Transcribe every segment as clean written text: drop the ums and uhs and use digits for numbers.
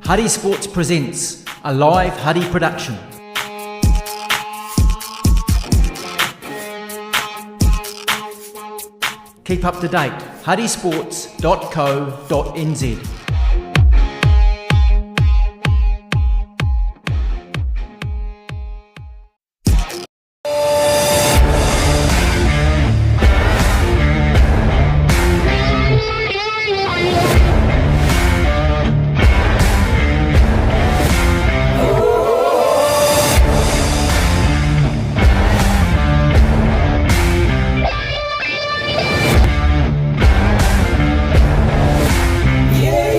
Huddy Sports presents a live Huddy production. Keep up to date, huddysports.co.nz. Yeah.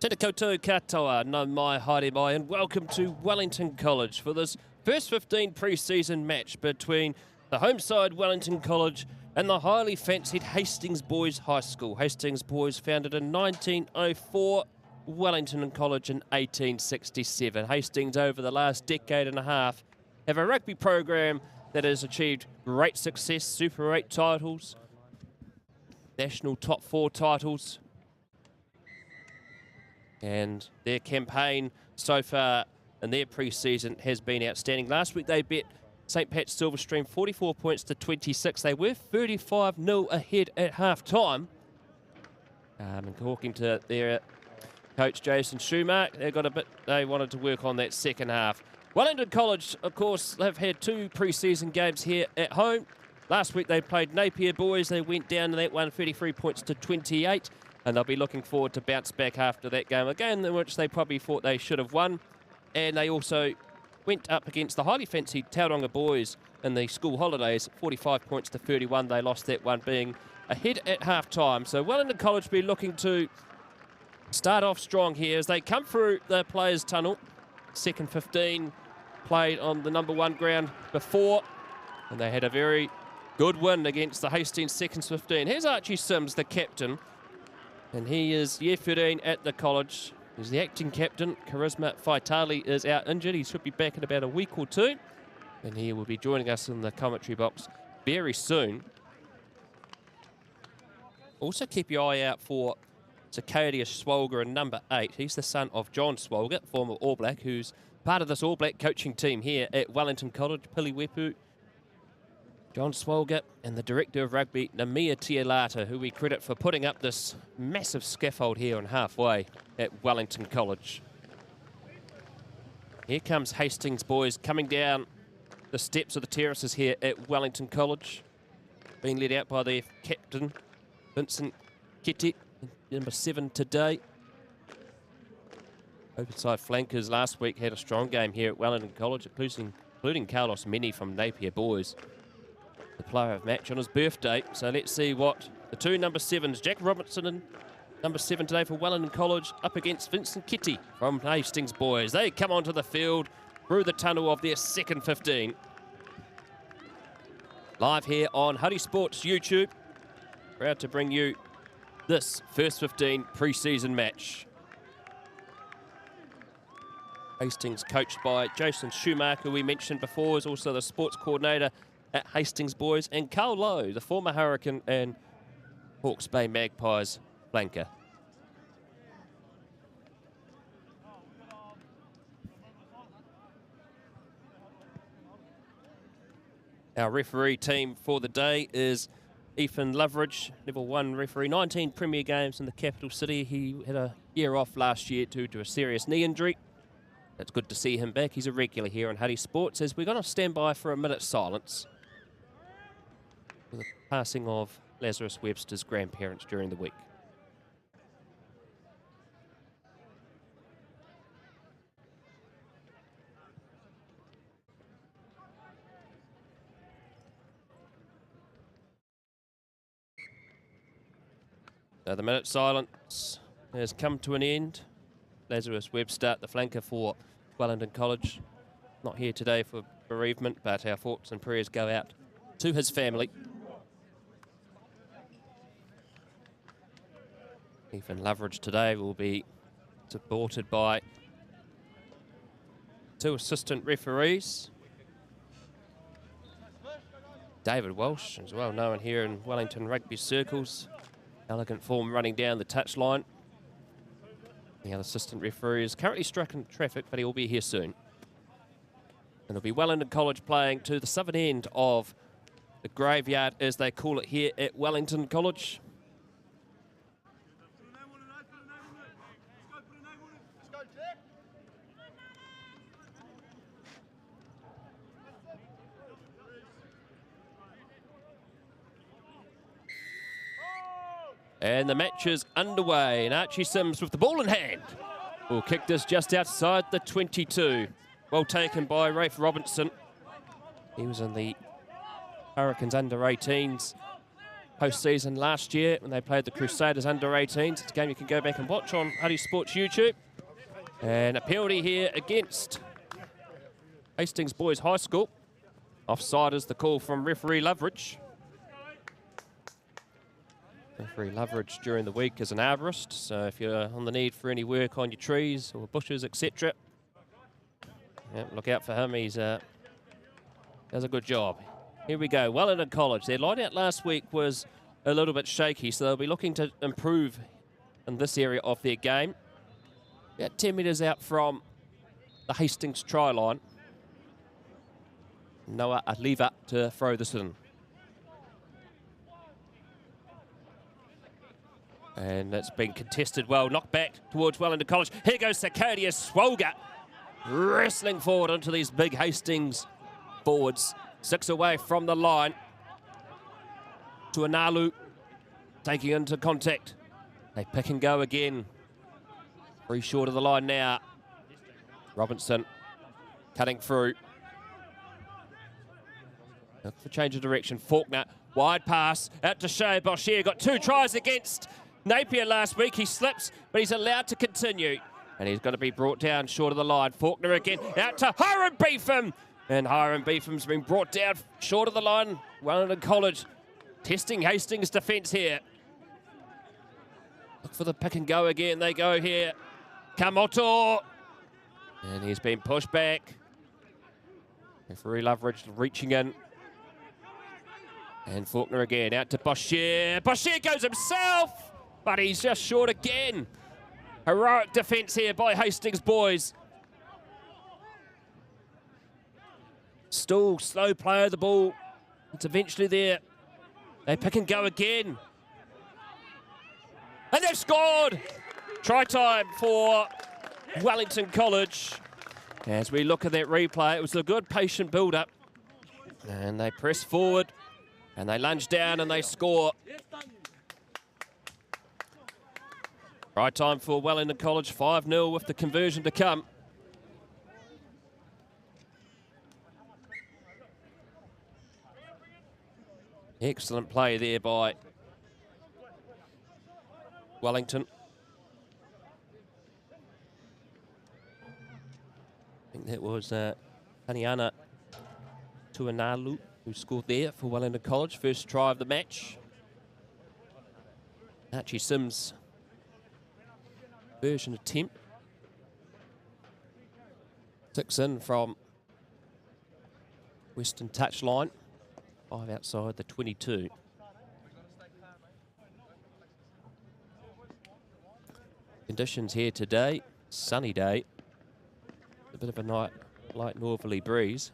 Tēnā koutou katoa, no mai haere mai, and welcome to Wellington College for this first 15 pre-season match between the home side Wellington College and the highly fancied Hastings Boys High School. Hastings Boys founded in 1904, Wellington College in 1867. Hastings over the last decade and a half have a rugby program that has achieved great success, Super 8 titles, national top 4 titles, and their campaign so far in their pre-season has been outstanding. Last week they beat St. Pat's Silverstream 44 points to 26. They were 35-0 ahead at half-time. And talking to their coach Jason Schumacher, they wanted to work on that second half. Wellington College, of course, have had 2 pre-season games here at home. Last week they played Napier Boys. They went down in that one 33 points to 28. And they'll be looking forward to bounce back after that game, a game in which they probably thought they should have won. And they also went up against the highly fancied Tauranga Boys in the school holidays, 45 points to 31. They lost that one, being ahead at half-time. So Wellington College will be looking to start off strong here as they come through the players' tunnel. Second 15 played on the number 1 ground before, and they had a very good win against the Hastings seconds 15. Here's Archie Sims, the captain. And he is year 13 at the college. He's the acting captain. Charisma Faitali is out injured. He should be back in about a week or 2. And he will be joining us in the commentary box very soon. Also keep your eye out for Zacadius Swolger in number 8. He's the son of John Swolger, former All Black, who's part of this All Black coaching team here at Wellington College. Piliwepu, John Swolger, and the director of rugby, Namia Tialata, who we credit for putting up this massive scaffold here on halfway at Wellington College. Here comes Hastings Boys coming down the steps of the terraces here at Wellington College, being led out by their captain, Vincent Kete, number 7 today. Open-side flankers last week had a strong game here at Wellington College, including Carlos Meni from Napier Boys, the player of match on his birthday. So let's see what the 2 number 7s, Jack Robertson and number 7 today for Wellington College, up against Vincent Kitty from Hastings Boys. They come onto the field through the tunnel of their second 15. Live here on Huddy Sports YouTube. Proud to bring you this first 15 pre-season match. Hastings, coached by Jason Schumacher, who we mentioned before, is also the sports coordinator at Hastings Boys, and Carl Lowe, the former Hurricane and Hawke's Bay Magpies flanker. Our referee team for the day is Ethan Loveridge, level 1 referee, 19 Premier games in the capital city. He had a year off last year due to a serious knee injury. It's good to see him back. He's a regular here on Huddy Sports, as we're going to stand by for a minute's silence for the passing of Lazarus Webster's grandparents during the week. Now the minute's silence has come to an end. Lazarus Webster, the flanker for Wellington College, not here today for bereavement, but our thoughts and prayers go out to his family. Ethan Loveridge today will be supported by 2 assistant referees. David Walsh is well known here in Wellington rugby circles. Elegant form running down the touchline. The other assistant referee is currently stuck in traffic, but he will be here soon. And it'll be Wellington College playing to the southern end of the graveyard, as they call it here at Wellington College. And the match is underway, and Archie Sims with the ball in hand will kick this just outside the 22. Well taken by Rafe Robinson. He was in the Hurricanes under-18s postseason last year when they played the Crusaders under-18s. It's a game you can go back and watch on Huddy Sports YouTube. And a penalty here against Hastings Boys High School. Offside is the call from referee Loveridge. Referee Loveridge during the week is an arborist, so if you're on the need for any work on your trees or bushes, etc., look out for him. He's does a good job. Here we go, Wellington College. Their line-out last week was a little bit shaky, so they'll be looking to improve in this area of their game. About 10 metres out from the Hastings try line. Noah Aliva to throw this in. And it's been contested well. Knocked back towards Wellington College. Here goes Sakadius Swolga, wrestling forward into these big Hastings forwards. 6 away from the line. To Analu, taking into contact. They pick and go again. 3 short of the line now. Robinson cutting through. Look for change of direction. Faulkner, wide pass out to Shea Boshier. Got 2 tries against Napier last week. He slips, but he's allowed to continue. And he's going to be brought down short of the line. Faulkner again, out to Hiram Beetham. And Hiram Beetham's been brought down short of the line. Wellington College testing Hastings' defence here. Look for the pick and go again. They go here. Kamoto. And he's been pushed back. Referee Loveridge reaching in. And Faulkner again, out to Boshier. Boshier goes himself, but he's just short again. Heroic defence here by Hastings boys. Still slow play of the ball. It's eventually there. They pick and go again. And they've scored! Try time for Wellington College. As we look at that replay, it was a good patient build-up. And they press forward. And they lunge down and they score. Right time for Wellington College, 5-0 with the conversion to come. Excellent play there by Wellington. I think that was Taniana Tuanalu who scored there for Wellington College. First try of the match. Archie Sims' version attempt. 6 in from Western touchline. 5 outside the 22. Conditions here today, sunny day. A bit of a light northerly breeze.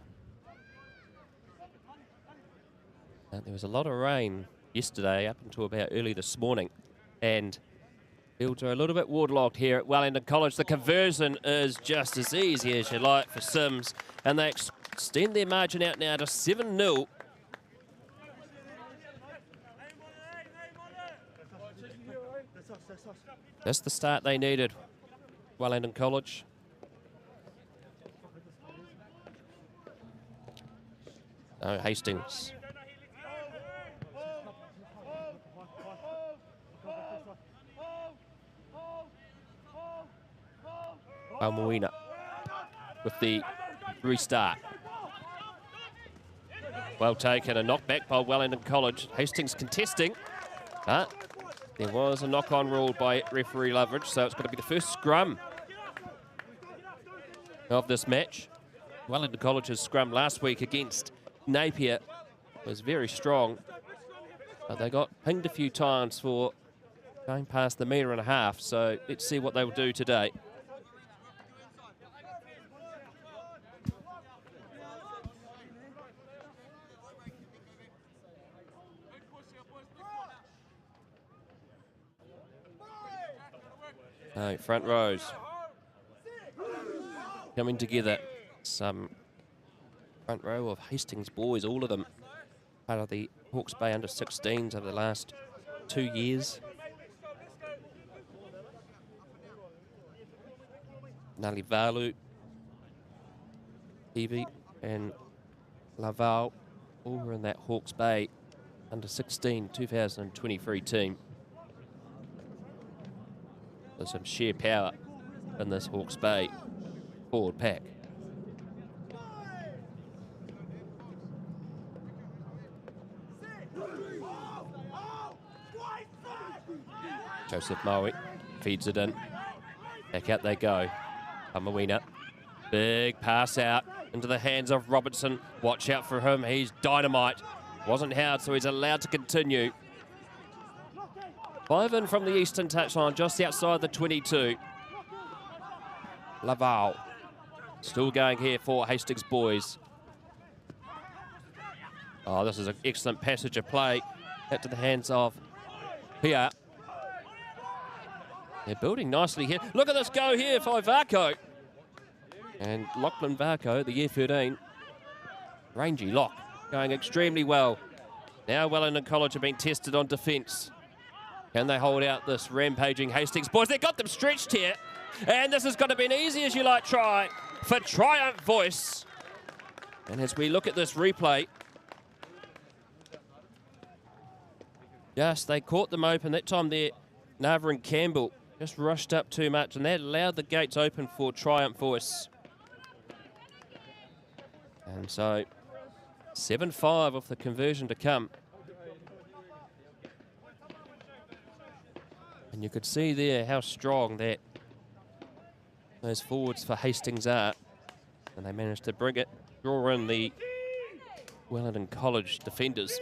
There was a lot of rain yesterday up until about early this morning, and fields are a little bit waterlogged here at Wellington College. The conversion is just as easy as you like for Sims, and they extend their margin out now to 7-0. That's the start they needed, Wellington College. Oh, Hastings. Almoina with the restart. Well taken, a knockback by Wellington College. Hastings contesting, but there was a knock-on rule by referee Loveridge, so it's going to be the first scrum of this match. Wellington College's scrum last week against Napier was very strong, but they got pinged a few times for going past the 1.5 meters, so let's see what they will do today. Front rows coming together. Some front row of Hastings boys, all of them part of the Hawke's Bay under-16s over the last 2 years. Nalivalu, Evie and Laval all were in that Hawke's Bay under 16 2023 team. There's some sheer power in this Hawke's Bay forward pack. Joseph Maui feeds it in. Back out they go. Amawina. Big pass out into the hands of Robertson. Watch out for him. He's dynamite. Wasn't held, so he's allowed to continue. 5 in from the eastern touchline, just outside the 22. Laval. Still going here for Hastings boys. Oh, this is an excellent passage of play. Out to the hands of Pia. They're building nicely here. Look at this go here for Varco. And Lachlan Varco, the year 13. Rangy lock, going extremely well. Now Wellington College have been tested on defence. Can they hold out this rampaging Hastings boys? They've got them stretched here. And this is going to be an easy as you like try for Triumph Voice. And as we look at this replay, yes, they caught them open. That time there, Nava and Campbell just rushed up too much, and that allowed the gates open for Triumph Voice. And so 7-5 off the conversion to come. And you could see there how strong those forwards for Hastings are. And they managed to bring it, draw in the Wellington College defenders.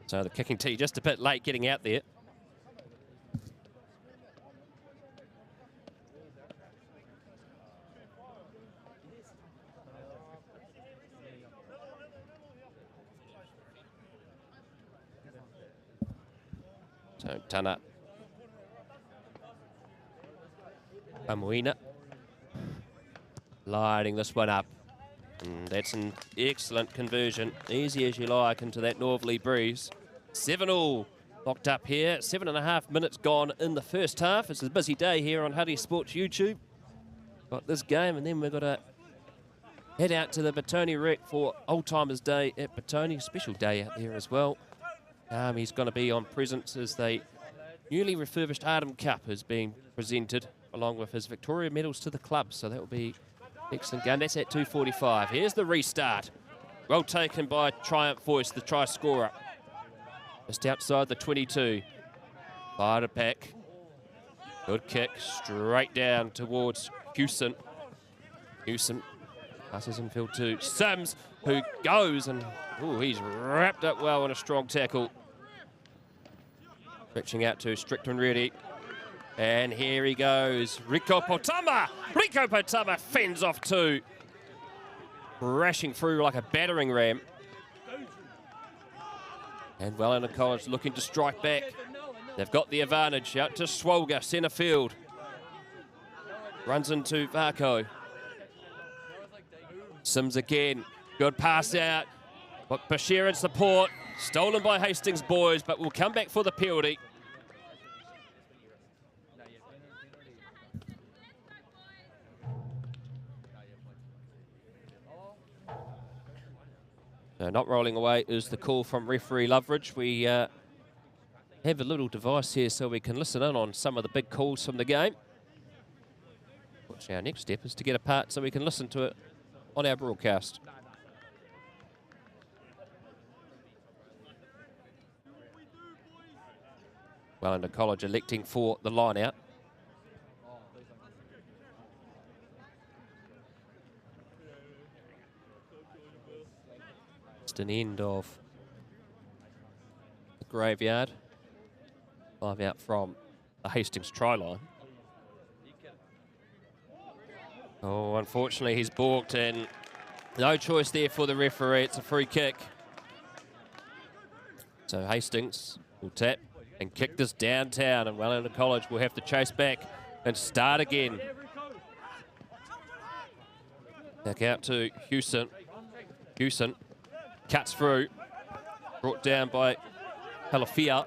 So the kicking tee just a bit late getting out there. So Tana. Amuina. Lighting this one up. And that's an excellent conversion. Easy as you like into that northerly breeze. 7-all locked up here. 7.5 minutes gone in the first half. It's a busy day here on Huddy Sports YouTube. Got this game, and then we've got to head out to the Batoni Rec for Old Timers Day at Batoni. Special day out there as well. He's going to be on presence as the newly refurbished Artem Cup is being presented, along with his Victoria medals to the club. So that will be an excellent game. That's at 2:45. Here's the restart. Well taken by Triumph Voice, the try scorer. Just outside the 22. Fire to pack. Good kick, straight down towards Hewson. Hewson passes in field to Sims, who goes and he's wrapped up well in a strong tackle. Reaching out to Strickland ready. And here he goes. Rico Potama! Rico Potama fends off two. Crashing through like a battering ram. And Wellington College looking to strike back. They've got the advantage. Out to Swolga, centre field. Runs into Varco. Sims again. Good pass out. But Bashir in support. Stolen by Hastings boys, but will come back for the penalty. So not rolling away is the call from referee Loveridge. We have a little device here so we can listen in on some of the big calls from the game. Which our next step is to get a part so we can listen to it on our broadcast. Wellington College electing for the line out. Just an end of the graveyard. 5 out from the Hastings try line. Oh, unfortunately he's balked, and no choice there for the referee. It's a free kick. So Hastings will tap and kick this downtown, and Wellington College will have to chase back and start again. Back out to Hewson. Hewson cuts through. Brought down by Halafia.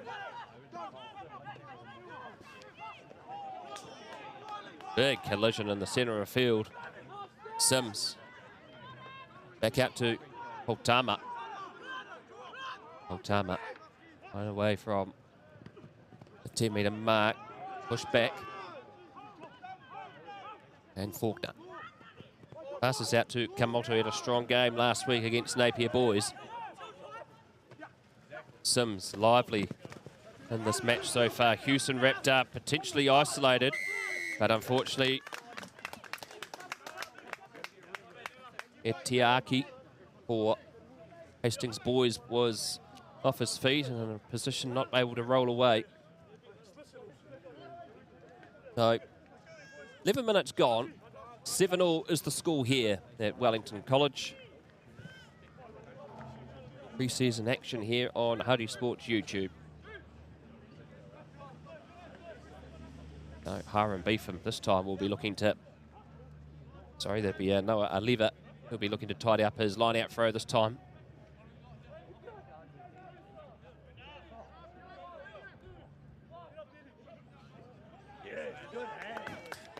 Big collision in the centre of field. Sims. Back out to Holtama. Holtama. Right away from the 10-metre mark. Push back. And Faulkner. Passes out to Kamoto. Had a strong game last week against Napier Boys. Sims lively in this match so far. Hewson wrapped up, potentially isolated, but unfortunately Etiaki for Hastings Boys was off his feet and in a position not able to roll away. So 11 minutes gone. 7-all is the score here at Wellington College. Pre-season action here on Huddy Sports YouTube. No, Hiram Beefham this time will be looking to... Sorry, there'd be Noah Aliva. He'll be looking to tidy up his line-out throw this time.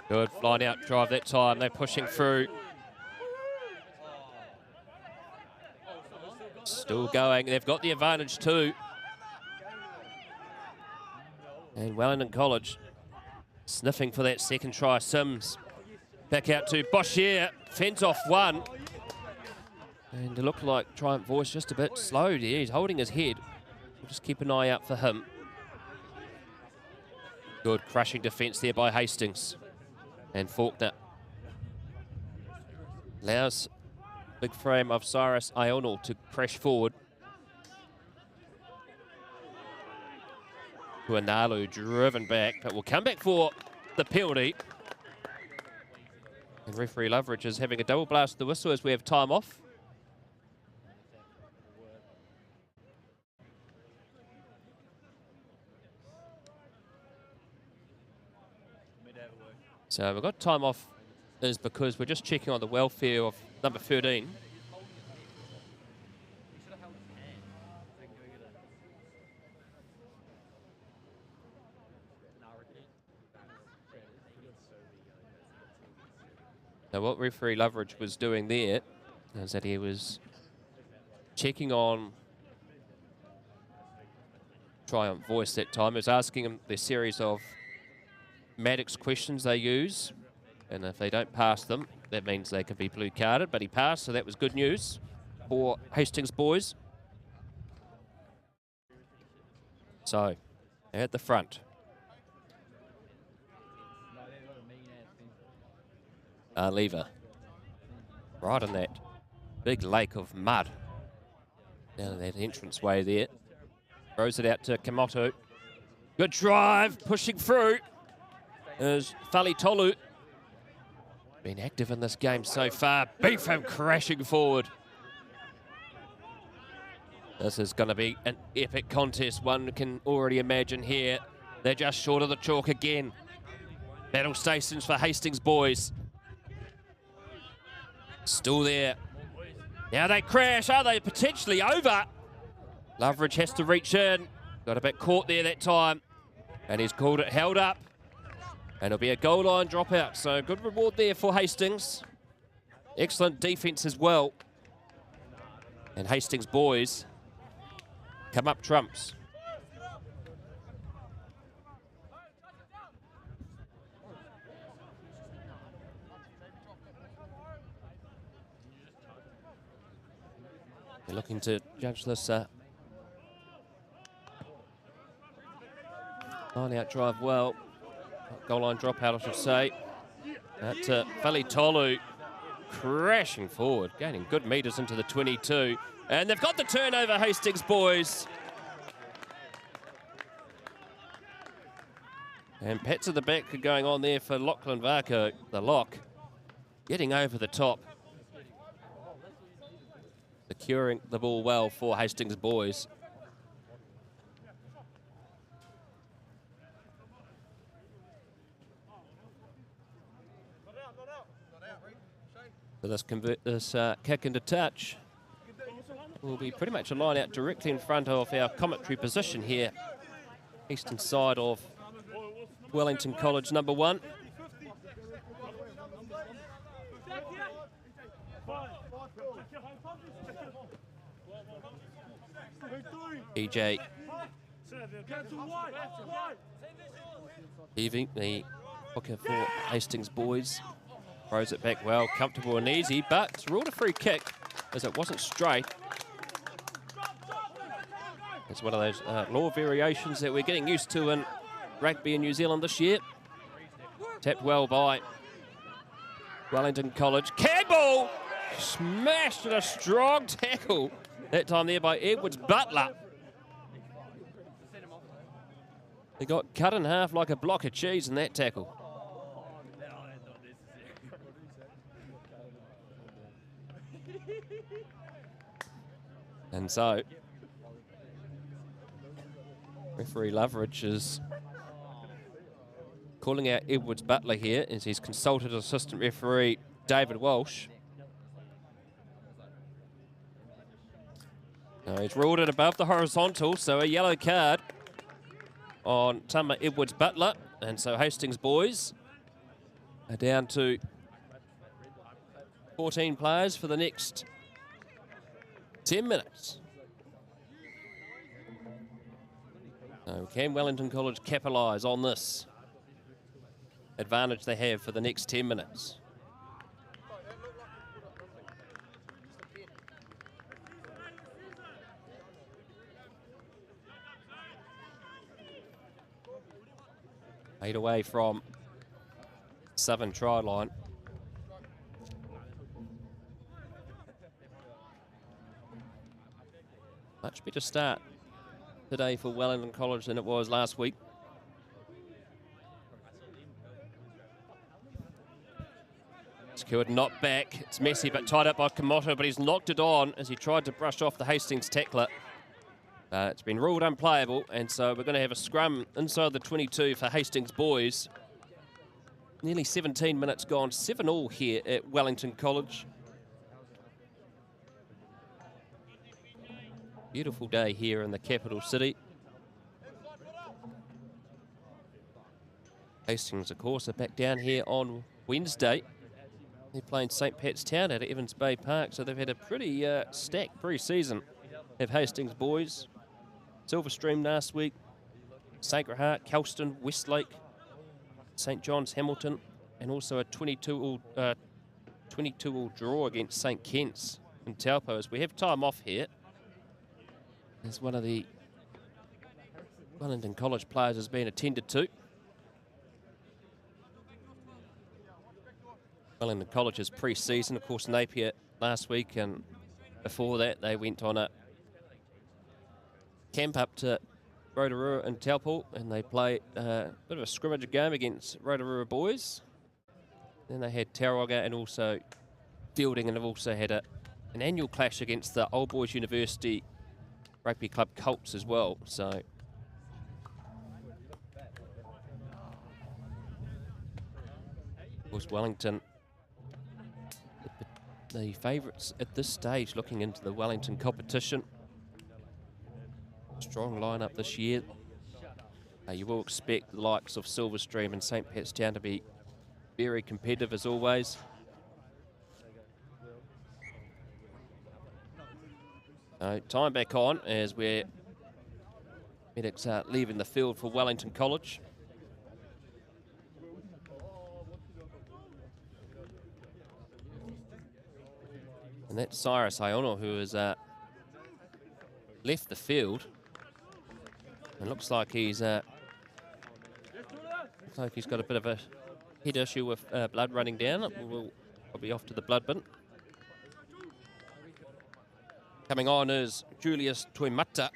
Good line-out drive that time. They're pushing through. Still going. They've got the advantage too. And Wellington College sniffing for that second try. Sims back out to Boshier. Fends off one. And it looked like Triumph Voice just a bit slow there. He's holding his head. We'll just keep an eye out for him. Good crushing defence there by Hastings. And Faulkner allows big frame of Cyrus Ional to crash forward. Tuanalu driven back, but will come back for the penalty. And referee Loveridge is having a double blast of the whistle as we have time off. So we've got time off is because we're just checking on the welfare of number 13. Now what referee Loveridge was doing there is that he was checking on Triumph Voice that time. He was asking him the series of Maddox questions they use, and if they don't pass them, that means they can be blue carded, but he passed, so that was good news for Hastings Boys. So, they're at the front. Lever. Right in that big lake of mud down that entranceway there. Throws it out to Kamoto. Good drive, pushing through. Is Fali Tolu. Been active in this game so far. Beefham crashing forward. This is going to be an epic contest. One can already imagine here. They're just short of the chalk again. Battle stations for Hastings Boys. Still there. Now they crash. Are they potentially over? Loveridge has to reach in. Got a bit caught there that time. And he's called it held up. And it'll be a goal line dropout. So good reward there for Hastings. Excellent defence as well. And Hastings Boys come up trumps. They're looking to judge this line-out drive well. Goal line dropout, I should say. That's Fali Tolu crashing forward, gaining good metres into the 22. And they've got the turnover, Hastings Boys. And pats at the back are going on there for Lachlan Varco, the lock. Getting over the top. Securing the ball well for Hastings Boys. So this kick into touch will be pretty much a line out directly in front of our commentary position here. Eastern side of Wellington College number 1. EJ heaving the hooker for Hastings boys. Throws it back well, comfortable and easy, but it's ruled a free kick as it wasn't straight. It's one of those law variations that we're getting used to in rugby in New Zealand this year. Tapped well by Wellington College. Campbell smashed at a strong tackle. That time there by Edwards Butler. He got cut in half like a block of cheese in that tackle. And so, referee Loveridge is calling out Edwards Butler here as he's consulted assistant referee David Walsh. Now he's ruled it above the horizontal, so a yellow card on Tama Edwards Butler. And so Hastings boys are down to 14 players for the next 10 minutes. So can Wellington College capitalise on this advantage they have for the next 10 minutes? Eight away from Southern try line. Much better start today for Wellington College than it was last week. Secured, not back. It's messy but tied up by Komoto, but he's knocked it on as he tried to brush off the Hastings tackler. It's been ruled unplayable, and so we're going to have a scrum inside the 22 for Hastings boys. Nearly 17 minutes gone, 7-all here at Wellington College. Beautiful day here in the capital city. Hastings, of course, are back down here on Wednesday. They're playing St. Pat's Town at Evans Bay Park, so they've had a pretty stacked pre-season. Have Hastings boys. Silverstream last week, Sacred Heart, Kelston, Westlake, St. John's, Hamilton, and also a 22-all draw against St. Kitts in Taupo. As we have time off here, as one of the Wellington College players has been attended to. Wellington College's pre-season, of course, Napier last week, and before that they went on a camp up to Rotorua and Taupo, and they played a bit of a scrimmage game against Rotorua boys. Then they had Tauranga and also Fielding, and have also had an annual clash against the Old Boys University Rugby Club Colts as well. So of course Wellington, the favourites at this stage looking into the Wellington competition. Strong lineup this year. You will expect the likes of Silverstream and St. Pat's Town to be very competitive as always. Time back on as we're medics are leaving the field for Wellington College. And that's Cyrus Iono, who has left the field. It looks like he's got a bit of a head issue with blood running down. We'll be off to the blood bin. Coming on is Julius Tuimata.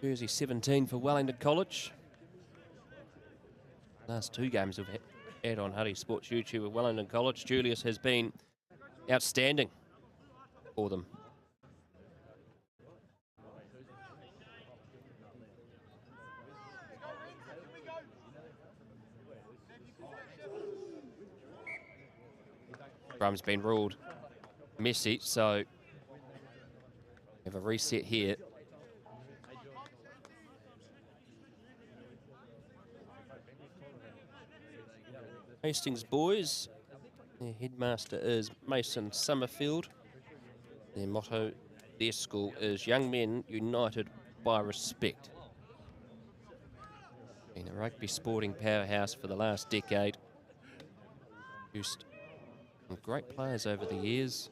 Jersey 17 for Wellington College. Last two games we've had on Huddy Sports YouTube with Wellington College. Julius has been outstanding for them. Drum's been ruled messy, so we have a reset here. Hastings boys Their headmaster is Mason Summerfield. Their motto, their school is Young Men United by Respect. Been a rugby sporting powerhouse for the last decade. Produced some great players over the years.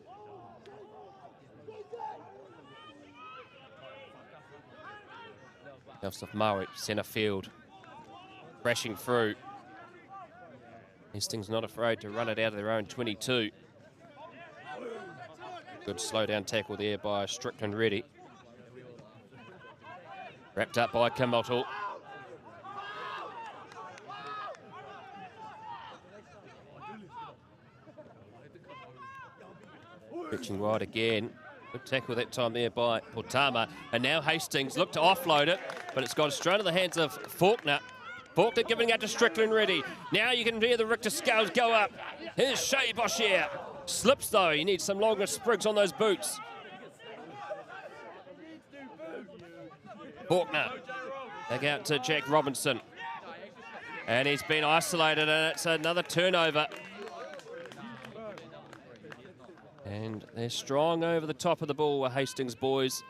Joseph Murray, centre field, crashing through. Hastings not afraid to run it out of their own 22. Good slow down tackle there by Strickland Reddy. Wrapped up by Kamotl. Pitching wide again. Good tackle that time there by Portama. And now Hastings look to offload it, but it's gone straight into the hands of Faulkner. Faulkner giving out to Strickland Reddy. Now you can hear the Richter scales go up. Here's Shea Boshier. Slips though, he needs some longer sprigs on those boots. Faulkner. Back out to Jack Robinson. And he's been isolated and it's another turnover. And they're strong over the top of the ball, Hastings boys.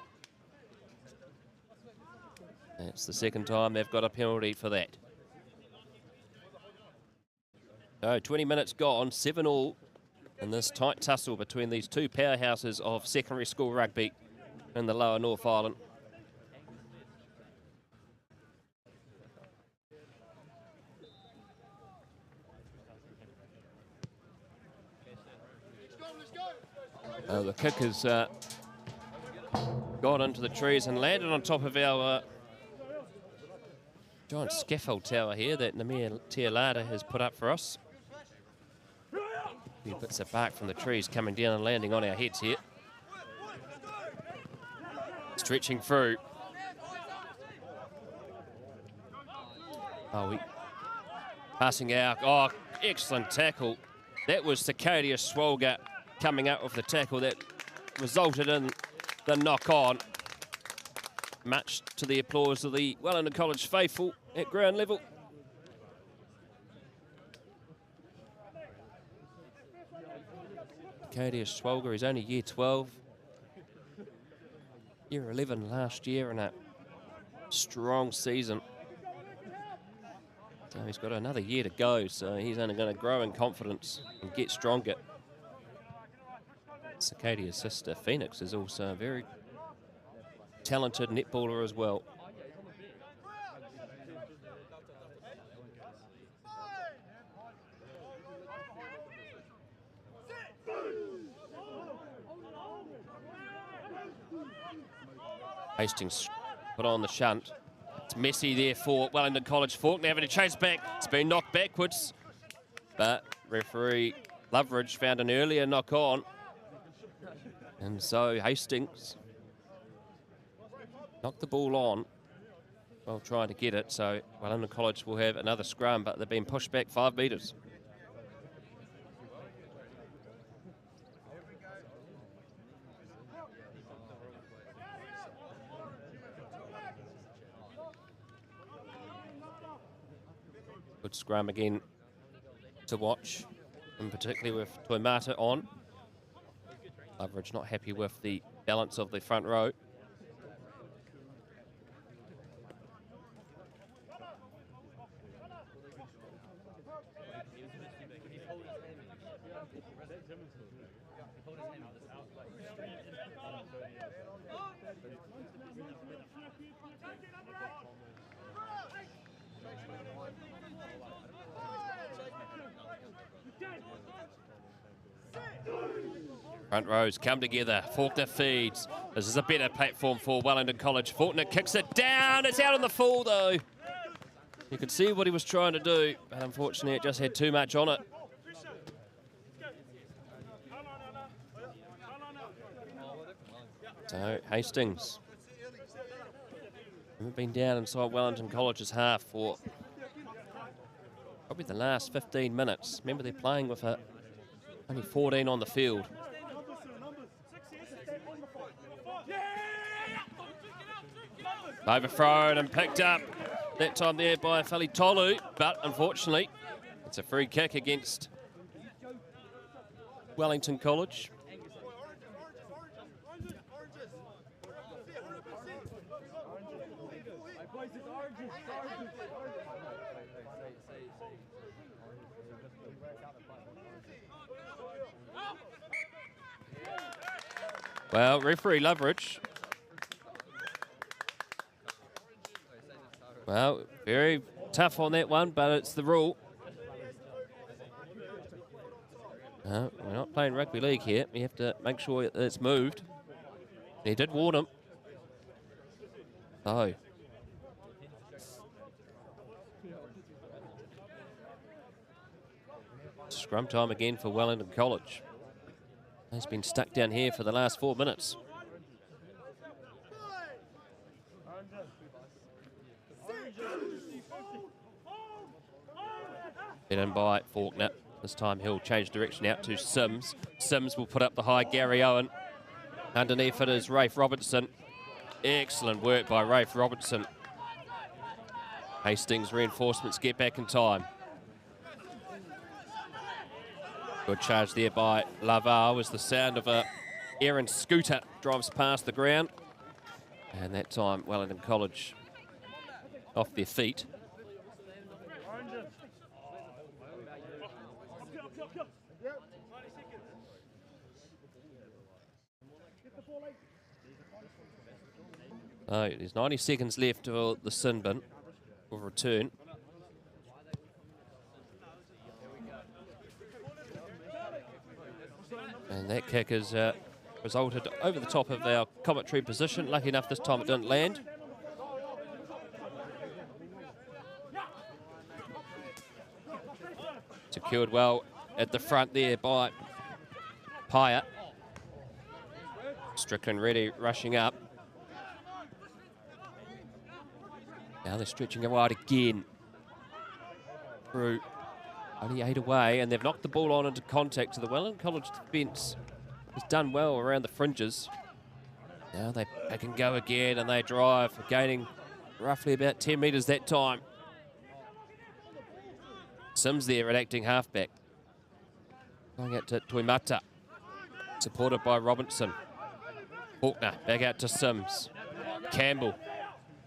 That's the second time they've got a penalty for that. So 20 minutes gone, 7-all in this tight tussle between these two powerhouses of secondary school rugby in the lower North Island. The kick has gone into the trees and landed on top of our giant scaffold tower here that Namir Tialada has put up for us. A few bits of bark from the trees coming down and landing on our heads here. Stretching through. Passing out. Oh, excellent tackle. That was Cicadia Swolga coming up with the tackle that resulted in the knock-on. Much to the applause of the Wellington College faithful at ground level. Cicadia Swolga is only year 12. Year 11 last year and a strong season. So he's got another year to go, so he's only going to grow in confidence and get stronger. Cicadia's sister, Phoenix, is also a very talented netballer as well. Hastings put on the shunt. It's messy there for Wellington College. Faulkner having to chase back. It's been knocked backwards, but referee Loveridge found an earlier knock-on. And so Hastings knocked the ball on while trying to get it. So Wellington College will have another scrum, but they've been pushed back 5 metres. Good scrum again to watch, and particularly with Toimata on. Loveridge not happy with the balance of the front row. Front rows come together. Faulkner feeds. This is a better platform for Wellington College. Faulkner kicks it down. It's out on the full, though. You could see what he was trying to do, but unfortunately it just had too much on it. So Hastings haven't been down inside Wellington College's half for probably the last 15 minutes. Remember, they're playing with only 14 on the field. Overthrown and picked up that time there by Falitolu, but unfortunately it's a free kick against Wellington College. Well, referee Loveridge. Well, very tough on that one, but it's the rule. No, we're not playing rugby league here. We have to make sure that it's moved. He did warn him. Oh. Scrum time again for Wellington College. He's been stuck down here for the last 4 minutes. Been in by Faulkner. This time he'll change direction out to Sims. Sims will put up the high Gary Owen. Underneath it is Rafe Robertson. Excellent work by Rafe Robertson. Hastings reinforcements get back in time. Good charge there by Laval as the sound of a Aaron scooter drives past the ground. And that time Wellington College off their feet. Oh, there's 90 seconds left till the sin bin will return. And that kick has resulted over the top of our commentary position. Lucky enough this time it didn't land. Secured well at the front there by Pyatt. Strickland ready, rushing up. Now they're stretching it wide again. Through only 8 away, and they've knocked the ball on into contact. So the Wellington College defence has done well around the fringes. Now they can go again, and they drive, gaining roughly about 10 metres that time. Sims there at acting halfback. Going out to Tuimata, supported by Robinson. Faulkner back out to Sims. Campbell.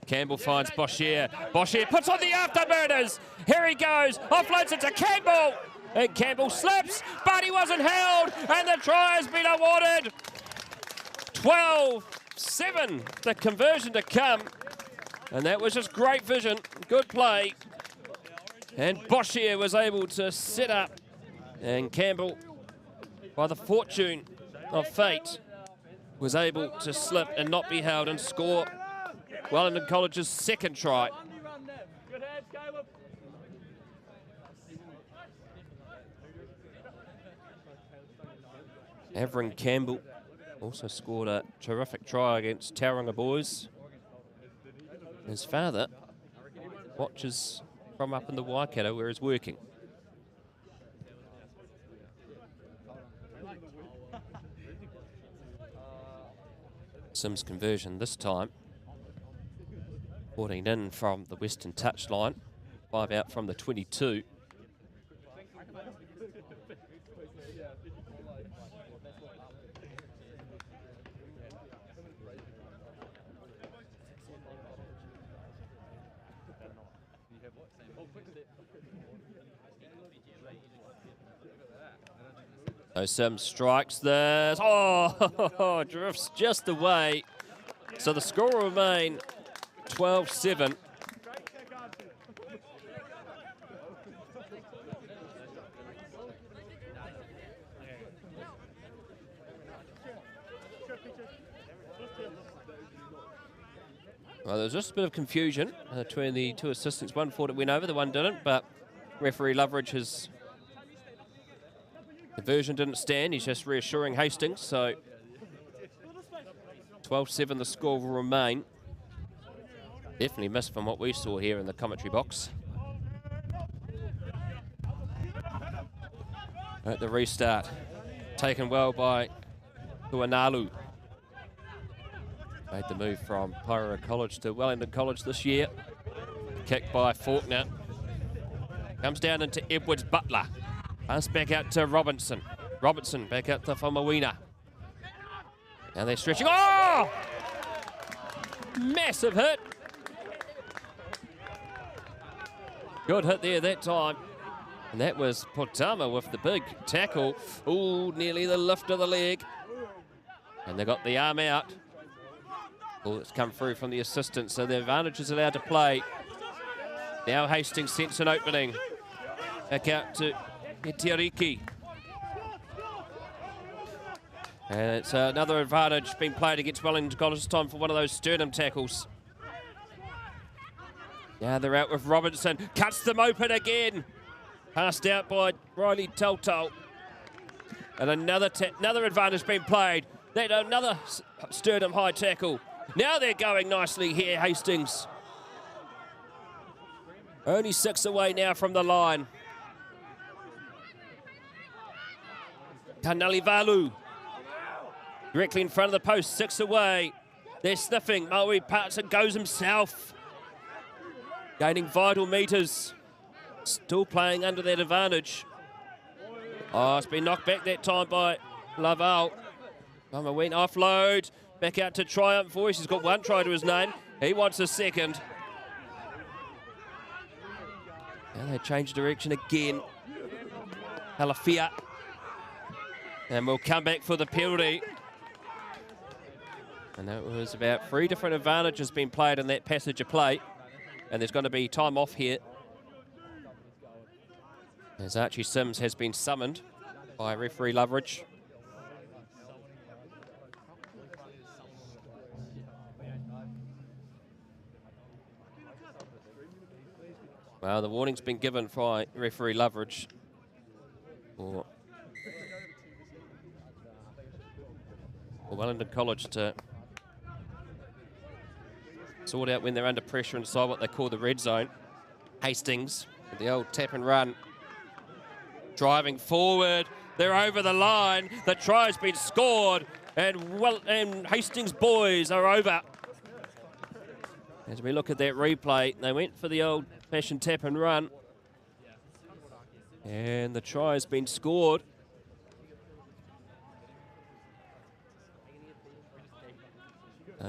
Campbell finds Boshier. Boshier puts on the afterburners. Here he goes. Offloads it to Campbell. And Campbell slips, but he wasn't held. And the try has been awarded. 12-7, the conversion to come. And that was just great vision. Good play. And Boshier was able to sit up. And Campbell, by the fortune of fate, was able to slip and not be held and score Wellington College's second try. Averin Campbell also scored a terrific try against Tauranga Boys. His father watches from up in the Waikato where he's working. Sims conversion this time. 14 in from the western touchline, 5 out from the 22. So Sims strikes this. Oh, drifts just away. So the score will remain 12-7. Well, there's just a bit of confusion between the two assistants. One thought it went over, the one didn't, but referee Loveridge, his conversion didn't stand. He's just reassuring Hastings, so 12-7 the score will remain. Definitely missed from what we saw here in the commentary box. At the restart, taken well by Tuanalu. Made the move from Pyra College to Wellington College this year. Kick by Faulkner. Comes down into Edwards Butler. Pass back out to Robinson. Robertson back out to Famawina. And they're stretching. Oh! Massive hit. Good hit there that time. And that was Potama with the big tackle. Ooh, nearly the lift of the leg. And they got the arm out. Ball that's come through from the assistant, so the advantage is allowed to play. Now Hastings sense an opening. Back out to Etiariki. And it's another advantage being played against Wellington College. It's time for one of those sternum tackles. Now they're out with Robinson. Cuts them open again. Passed out by Riley Teltol. And another advantage being played. Another sternum high tackle. Now they're going nicely here, Hastings. Only 6 away now from the line. Kanalivalu. Directly in front of the post, 6 away. They're sniffing. Maui Patson goes himself. Gaining vital metres. Still playing under that advantage. Oh, it's been knocked back that time by Laval. Mama went offload. Back out to Triumph Voice. He's got 1 try to his name. He wants a second. Now they change direction again. Halafia. And we'll come back for the penalty. And that was about 3 different advantages being played in that passage of play. And there's going to be time off here. As Archie Sims has been summoned by referee Loveridge. Well, the warning's been given by referee Loveridge. For Wellington College to sort out when they're under pressure and decide what they call the red zone. Hastings, with the old tap and run. Driving forward, they're over the line. The try's been scored, and Hastings boys are over. As we look at that replay, they went for the old-fashioned tap and run. And the try has been scored.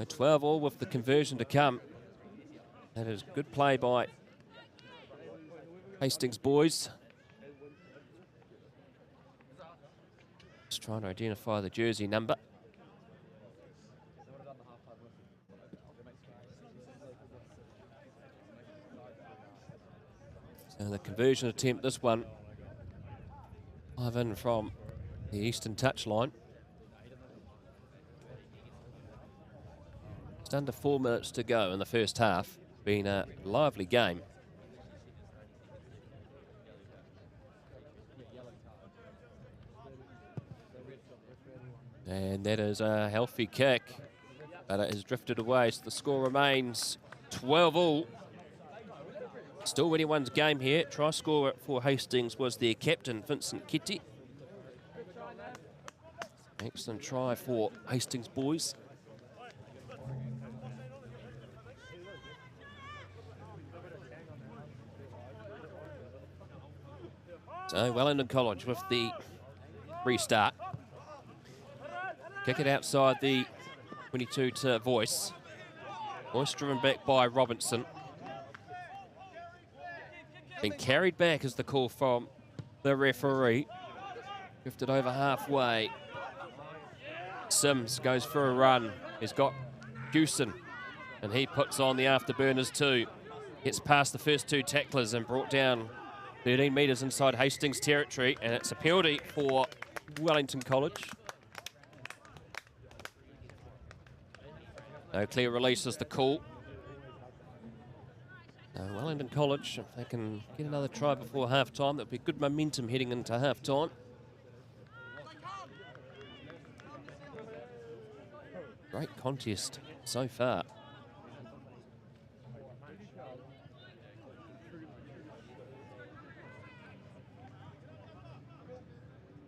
12 all with the conversion to come. That is good play by Hastings boys. Just trying to identify the jersey number. So the conversion attempt, this one, 5 in from the eastern touchline. Just under 4 minutes to go in the first half. Been a lively game. And that is a healthy kick, but it has drifted away, so the score remains 12 all. Still anyone's game here. Try scorer for Hastings was their captain, Vincent Kitty. Excellent try for Hastings boys. So Wellington College with the restart. Kick it outside the 22 to Voice. Voice driven back by Robinson. Been carried back is the call from the referee. Drifted over halfway. Sims goes for a run. He's got Goosen, and he puts on the afterburners too. Gets past the first 2 tacklers and brought down 13 metres inside Hastings territory, and it's a penalty for Wellington College. No clear release is the call. Wellington College, if they can get another try before half-time, that'll be good momentum heading into half-time. Great contest so far.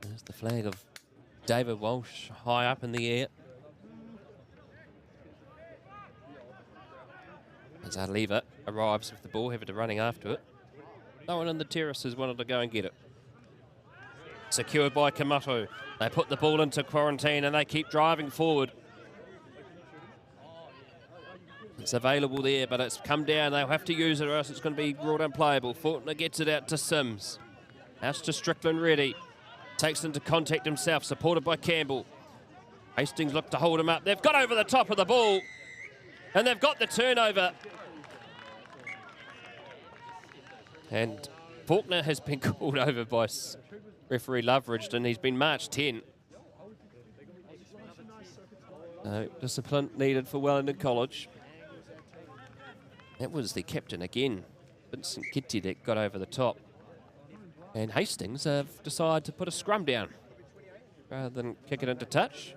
There's the flag of David Walsh high up in the air. As Arleva arrives with the ball, having to running after it. No one in the terraces wanted to go and get it. Secured by Kamato. They put the ball into quarantine and they keep driving forward. It's available there, but it's come down. They'll have to use it or else it's going to be ruled unplayable. Fortner gets it out to Sims. Out to Strickland ready. Takes into contact himself, supported by Campbell. Hastings look to hold him up. They've got over the top of the ball. And they've got the turnover. And Faulkner has been called over by referee Loveridge, and he's been marched 10. Discipline needed for Wellington College. That was the captain again, Vincent Kitty, that got over the top. And Hastings have decided to put a scrum down rather than kick it into touch.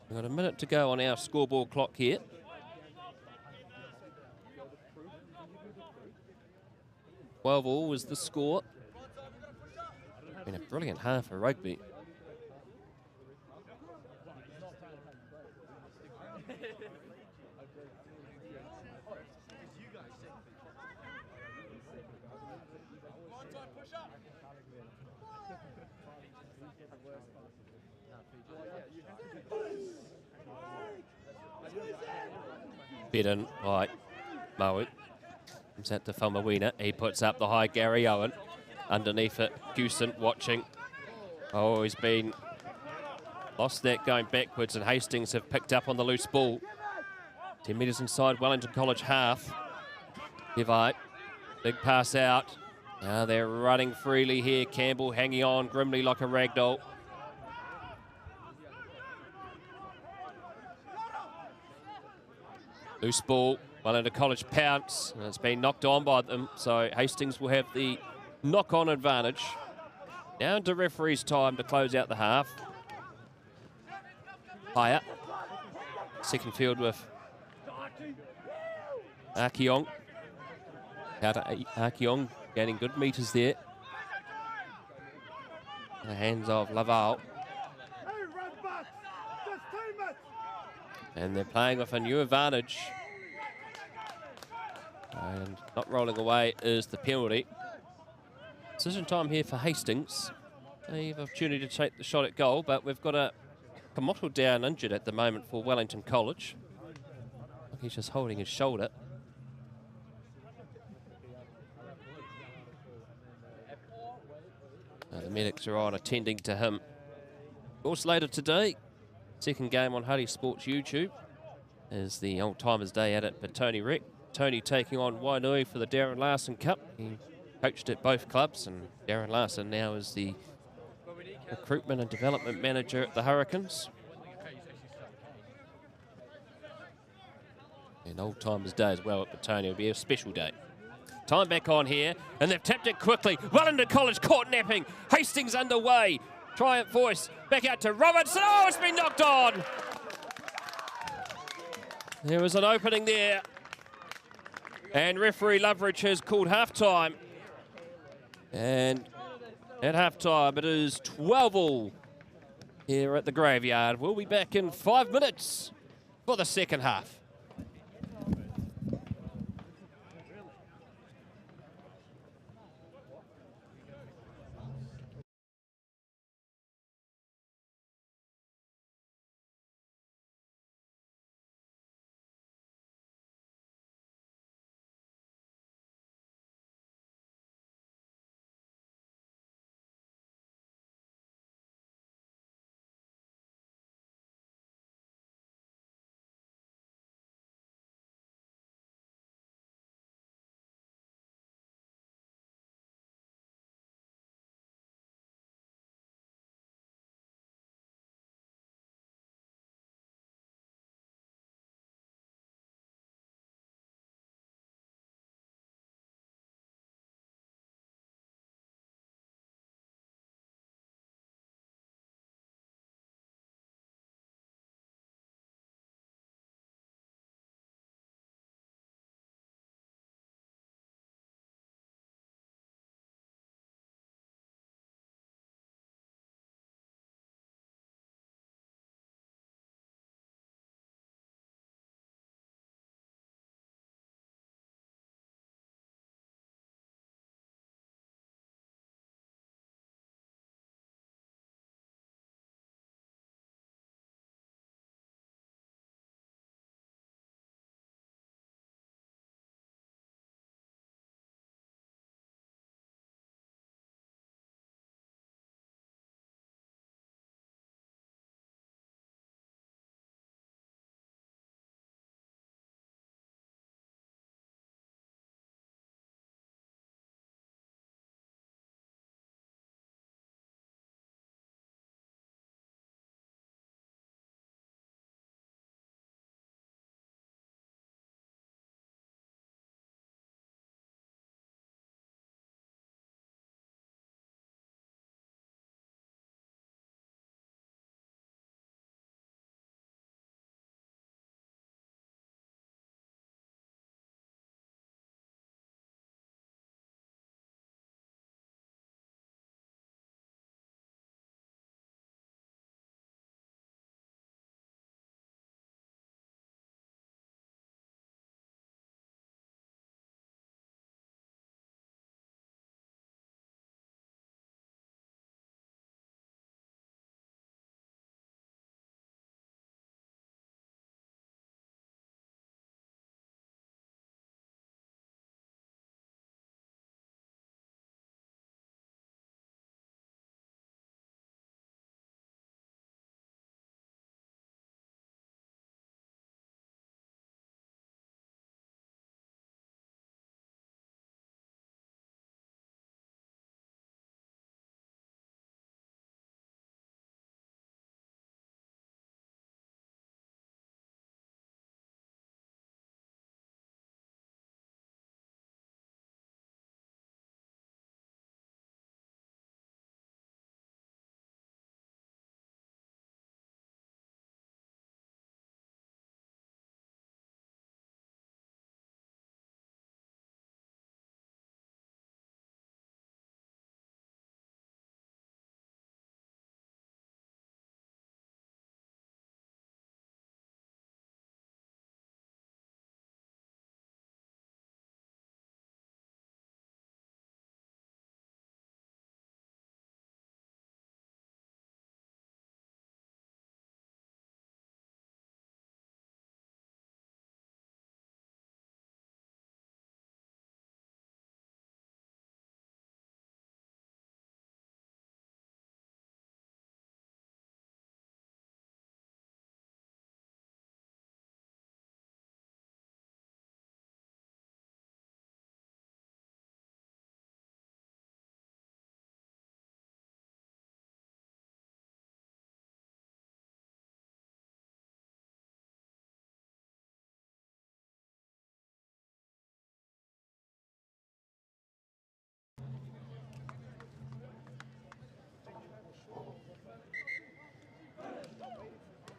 We've got a minute to go on our scoreboard clock here. All was the score. Been a brilliant half of rugby. Beaten by Maui. Comes out to Famawina. He puts up the high Gary Owen. Underneath it, Hewson watching. Oh, he's been lost that going backwards, and Hastings have picked up on the loose ball. 10 metres inside Wellington College half. Givite, big pass out. Now they're running freely here. Campbell hanging on grimly like a ragdoll. Loose ball, Wellington College pounce, and it's been knocked on by them, so Hastings will have the knock-on advantage. Down to referee's time to close out the half. Higher. Second field with Arkeong. Out to Arkeong, gaining good metres there. The hands of Laval. And they're playing with a new advantage. And not rolling away is the penalty. Decision time here for Hastings. They have opportunity to take the shot at goal, but we've got a Kamoto down injured at the moment for Wellington College. He's just holding his shoulder. The medics are on attending to him. Also later today, second game on Huddy Sports YouTube is the Old Timers Day at Petone Rec. Tony taking on Wainui for the Darren Larson Cup. He coached at both clubs, and Darren Larson now is the recruitment and development manager at the Hurricanes. And Old Timers Day as well at Petone will be a special day. Time back on here, and they've tapped it quickly. Wellington College caught napping. Hastings underway. Triumph voice back out to Robertson. Oh, it's been knocked on. There was an opening there. And referee Loveridge has called half-time. And at half-time, it is 12-all here at the Graveyard. We'll be back in 5 minutes for the second half.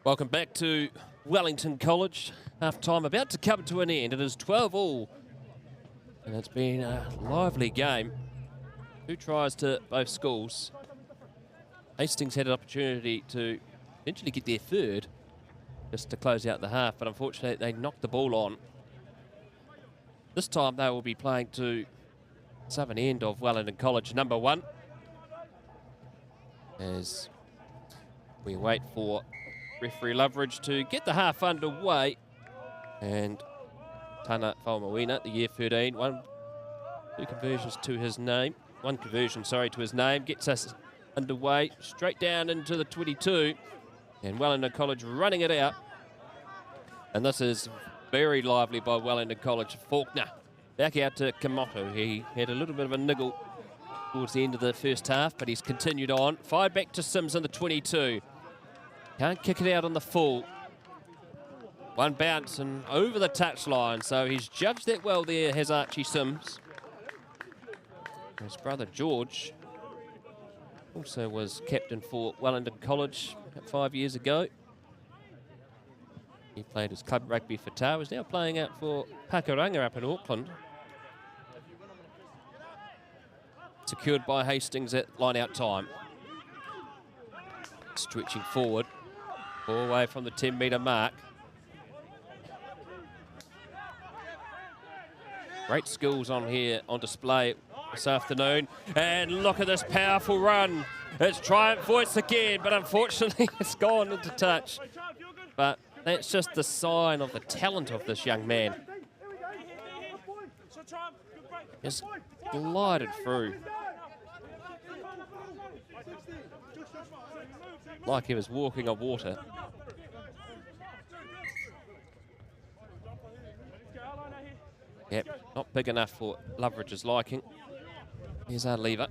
Welcome back to Wellington College. Half time about to come to an end. It is 12-all. And it's been a lively game. 2 tries to both schools. Hastings had an opportunity to eventually get their third just to close out the half, but unfortunately they knocked the ball on. This time they will be playing to southern end of Wellington College, number 1. As we wait for referee Loveridge to get the half underway. And Tana Faumawina, the year 13, 1 conversion to his name, gets us underway straight down into the 22. And Wellington College running it out. And this is very lively by Wellington College. Faulkner back out to Kamoto. He had a little bit of a niggle towards the end of the first half, but he's continued on. Fired back to Sims on the 22. Can't kick it out on the full. 1 bounce and over the touchline. So he's judged that well there, has Archie Sims. His brother George also was captain for Wellington College about 5 years ago. He played his club rugby for Tau. He's now playing out for Pakuranga up in Auckland. Secured by Hastings at line-out time. Stretching forward. All away from the 10-metre mark. Great skills on here on display this afternoon. And look at this powerful run. It's Triumph Voice again, but unfortunately it's gone into touch. But that's just the sign of the talent of this young man. Just glided through like he was walking on water. Yep, not big enough for Loveridge's liking. Here's our lever.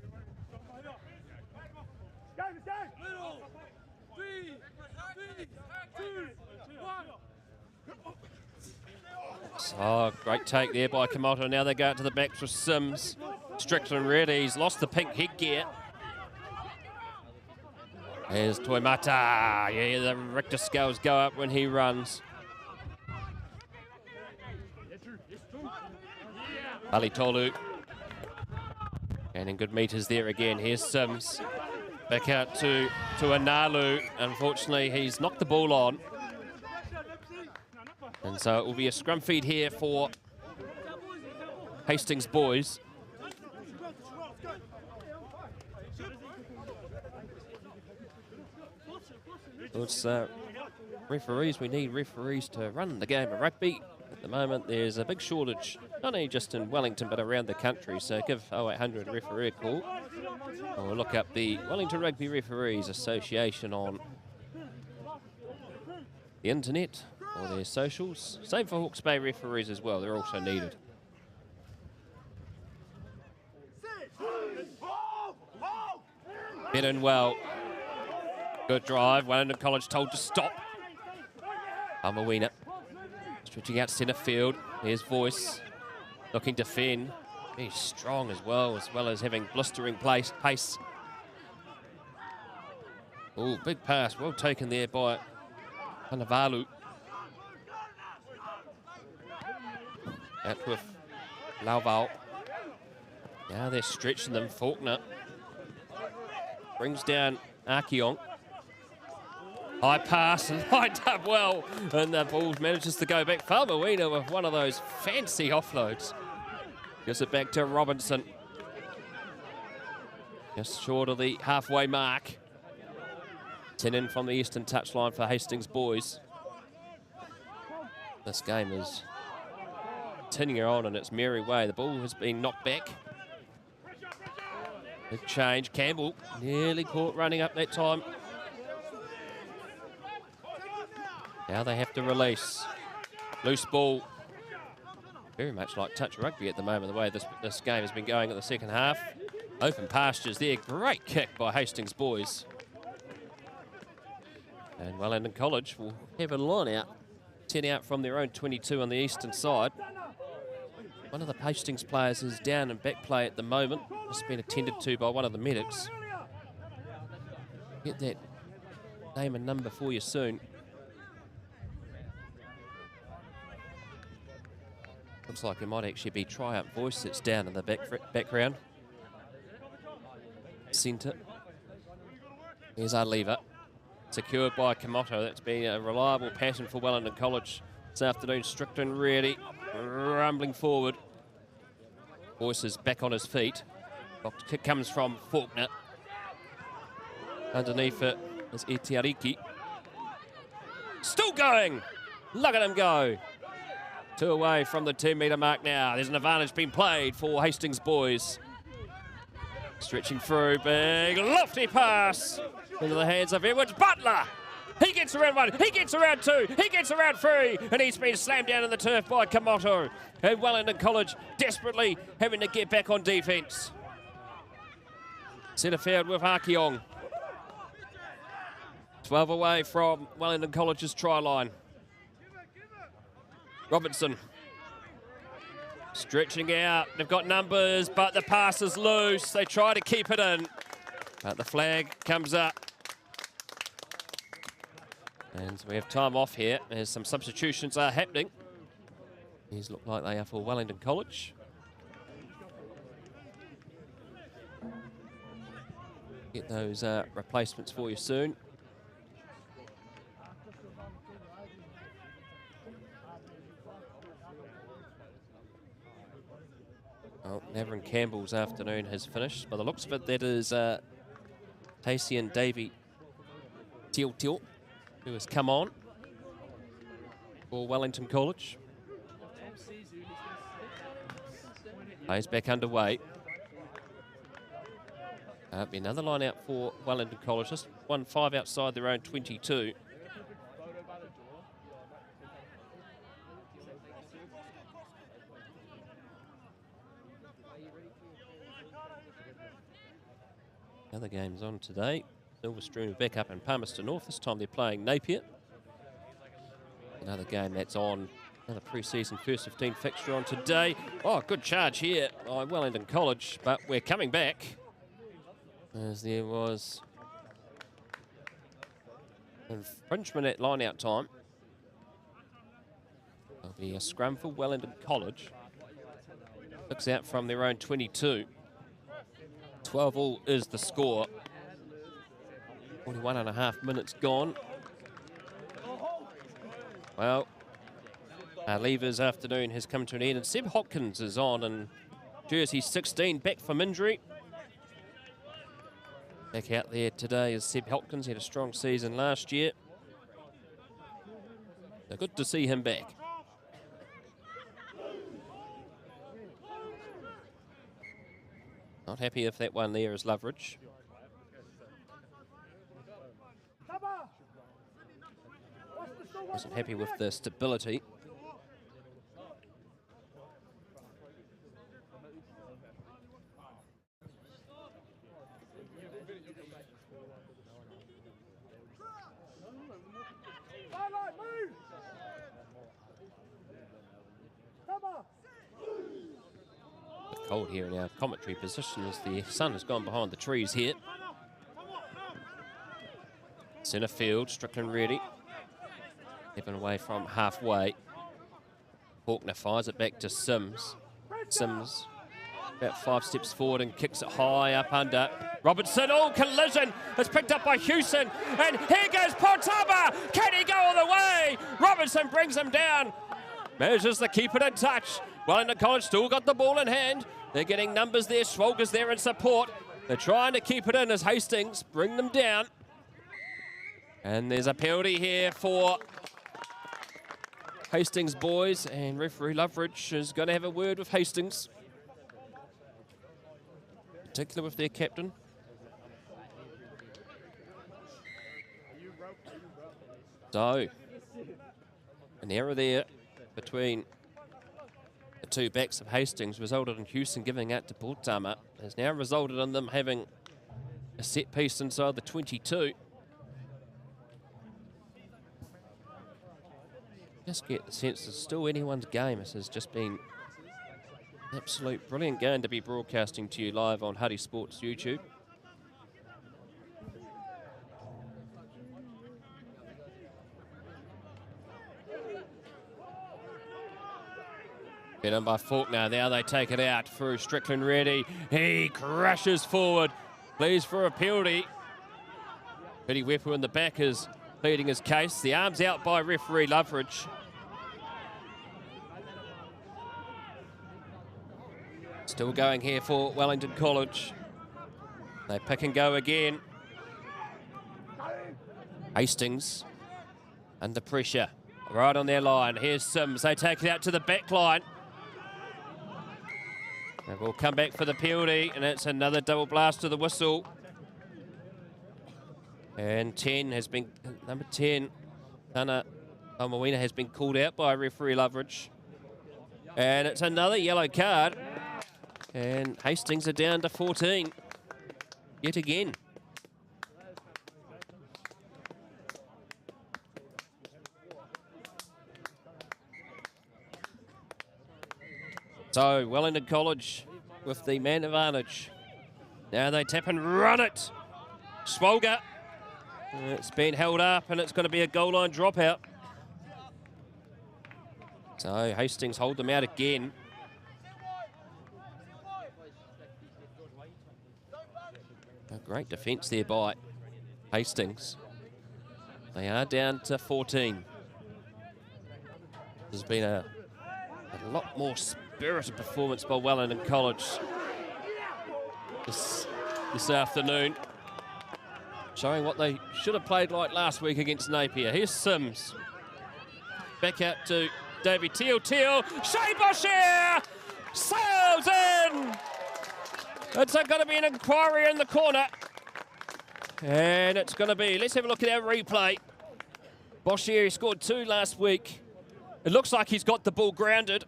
Oh, great take there by Kamoto. Now they go out to the backs with Sims. Strickland ready. He's lost the pink headgear. There's Toimata. Yeah, the Richter scales go up when he runs. Alitolu. And in good meters there again. Here's Sims. Back out to Analu. Unfortunately, he's knocked the ball on. And so it will be a scrum feed here for Hastings boys. It's referees. We need referees to run the game of rugby. At the moment, there's a big shortage, not only just in Wellington, but around the country. So give 0800 referee a call. Or look up the Wellington Rugby Referees Association on the internet or their socials. Same for Hawke's Bay referees as well. They're also needed. Bit in well. Good drive. Wellington College told to stop. Amawina stretching out centre field. Here's Voice looking to Finn. He's strong as well as having blistering pace. Oh, big pass. Well taken there by Hanavalu. Out with Lauval. Now they're stretching them. Faulkner brings down Archeon. High pass and lined up well. And the ball manages to go back. Falmawina with one of those fancy offloads. Gives it back to Robinson. Just short of the halfway mark. 10 in from the eastern touchline for Hastings boys. This game is continuing on in its merry way. The ball has been knocked back. Big change. Campbell nearly caught running up that time. Now they have to release. Loose ball. Very much like touch rugby at the moment, the way this game has been going in the second half. Open pastures there. Great kick by Hastings boys. And Wellington College will have a line out. 10 out from their own 22 on the eastern side. One of the Hastings players is down in back play at the moment. Just been attended to by one of the medics. Get that name and number for you soon. Looks like it might actually be Triumph Voice that's down in the background. Centre. Here's our lever. Secured by Komoto. That's been a reliable pattern for Wellington College this afternoon. Strickland really rumbling forward. Voice is back on his feet. Kick comes from Faulkner. Underneath it is Etiariki. Still going! Look at him go. 2 away from the 10-metre mark now. There's an advantage being played for Hastings boys. Stretching through, big lofty pass into the hands of Edwards Butler. He gets around 1, he gets around 2, he gets around 3, and he's been slammed down in the turf by Komoto. And Wellington College desperately having to get back on defence. Centre field with Hakeong. 12 away from Wellington College's try line. Robertson. Stretching out. They've got numbers, but the pass is loose. They try to keep it in, but the flag comes up. And we have time off here as some substitutions are happening. These look like they are for Wellington College. Get those replacements for you soon. Well, Navin Campbell's afternoon has finished. By the looks of it, that is Tacey and Davey Teal, who has come on for Wellington College. Plays back underway. Be another line out for Wellington College. Just 1-5 outside their own 22. Other games on today. Silverstream back up in Palmerston North. This time they're playing Napier. Another game that's on. Another pre-season first 15 fixture on today. Oh, good charge here by Wellington College, but we're coming back as there was infringement at line-out time. There'll be a scrum for Wellington College. Looks out from their own 22. 12-all is the score. 41.5 minutes gone. Well, our Lever's afternoon has come to an end, and Seb Hopkins is on in jersey 16, back from injury. Back out there today is Seb Hopkins. He had a strong season last year. So good to see him back. Not happy if that one there is Loveridge. Wasn't happy with the stability. Cold here in our commentary position as the sun has gone behind the trees here. Centre field, Strickland ready. Even away from halfway. Faulkner fires it back to Sims. Sims about 5 steps forward and kicks it high up under. Robertson, collision. It's picked up by Hewson. And here goes Potaba. Can he go all the way? Robertson brings him down. Manages to keep it in touch. Wellington College still got the ball in hand. They're getting numbers there. Schwalger's there in support. They're trying to keep it in as Hastings bring them down. And there's a penalty here for Hastings boys. And referee Loveridge is going to have a word with Hastings. Particularly with their captain. So, an error there between the two backs of Hastings resulted in Houston giving out to Portama. Has now resulted in them having a set piece inside the 22. Just get the sense it's still anyone's game. This has just been an absolute brilliant game to be broadcasting to you live on Huddy Sports YouTube. Get in by Faulkner. Now they take it out through Strickland Reddy. He crashes forward. Pleads for a penalty. Petty Wepu in the back is pleading his case. The arm's out by referee Loveridge. Still going here for Wellington College. They pick and go again. Hastings under pressure. Right on their line. Here's Sims. They take it out to the back line. And we'll come back for the penalty, and it's another double blast to the whistle. And number 10, Tana Omawina has been called out by referee Loveridge. And it's another yellow card. And Hastings are down to 14 yet again. So Wellington College with the man advantage. Now they tap and run it. Swolga. It's been held up and it's going to be a goal line dropout. So Hastings hold them out again. A great defence there by Hastings. They are down to 14. There's been a lot more spirited performance by Wellington College this afternoon, showing what they should have played like last week against Napier. Here's Sims. Back out to Davey Teal. Shea Boshier sails in. It's going to be an inquiry in the corner. And it's going to be, let's have a look at our replay. Boshier scored 2 last week. It looks like he's got the ball grounded.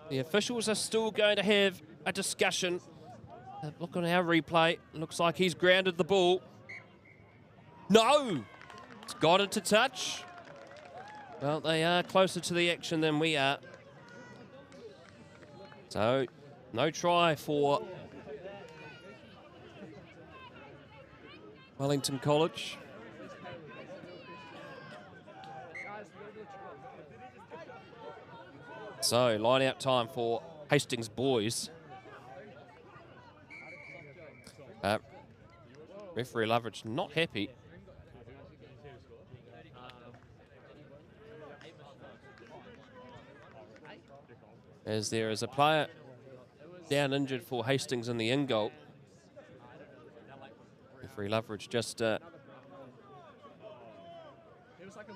The officials are still going to have a discussion. Look on our replay. Looks like he's grounded the ball. No! It's got into touch. Well, they are closer to the action than we are. So, no try for Wellington College. So, line out time for Hastings boys. Referee Loveridge not happy. As there is a player down injured for Hastings in the in goal. Referee Loveridge just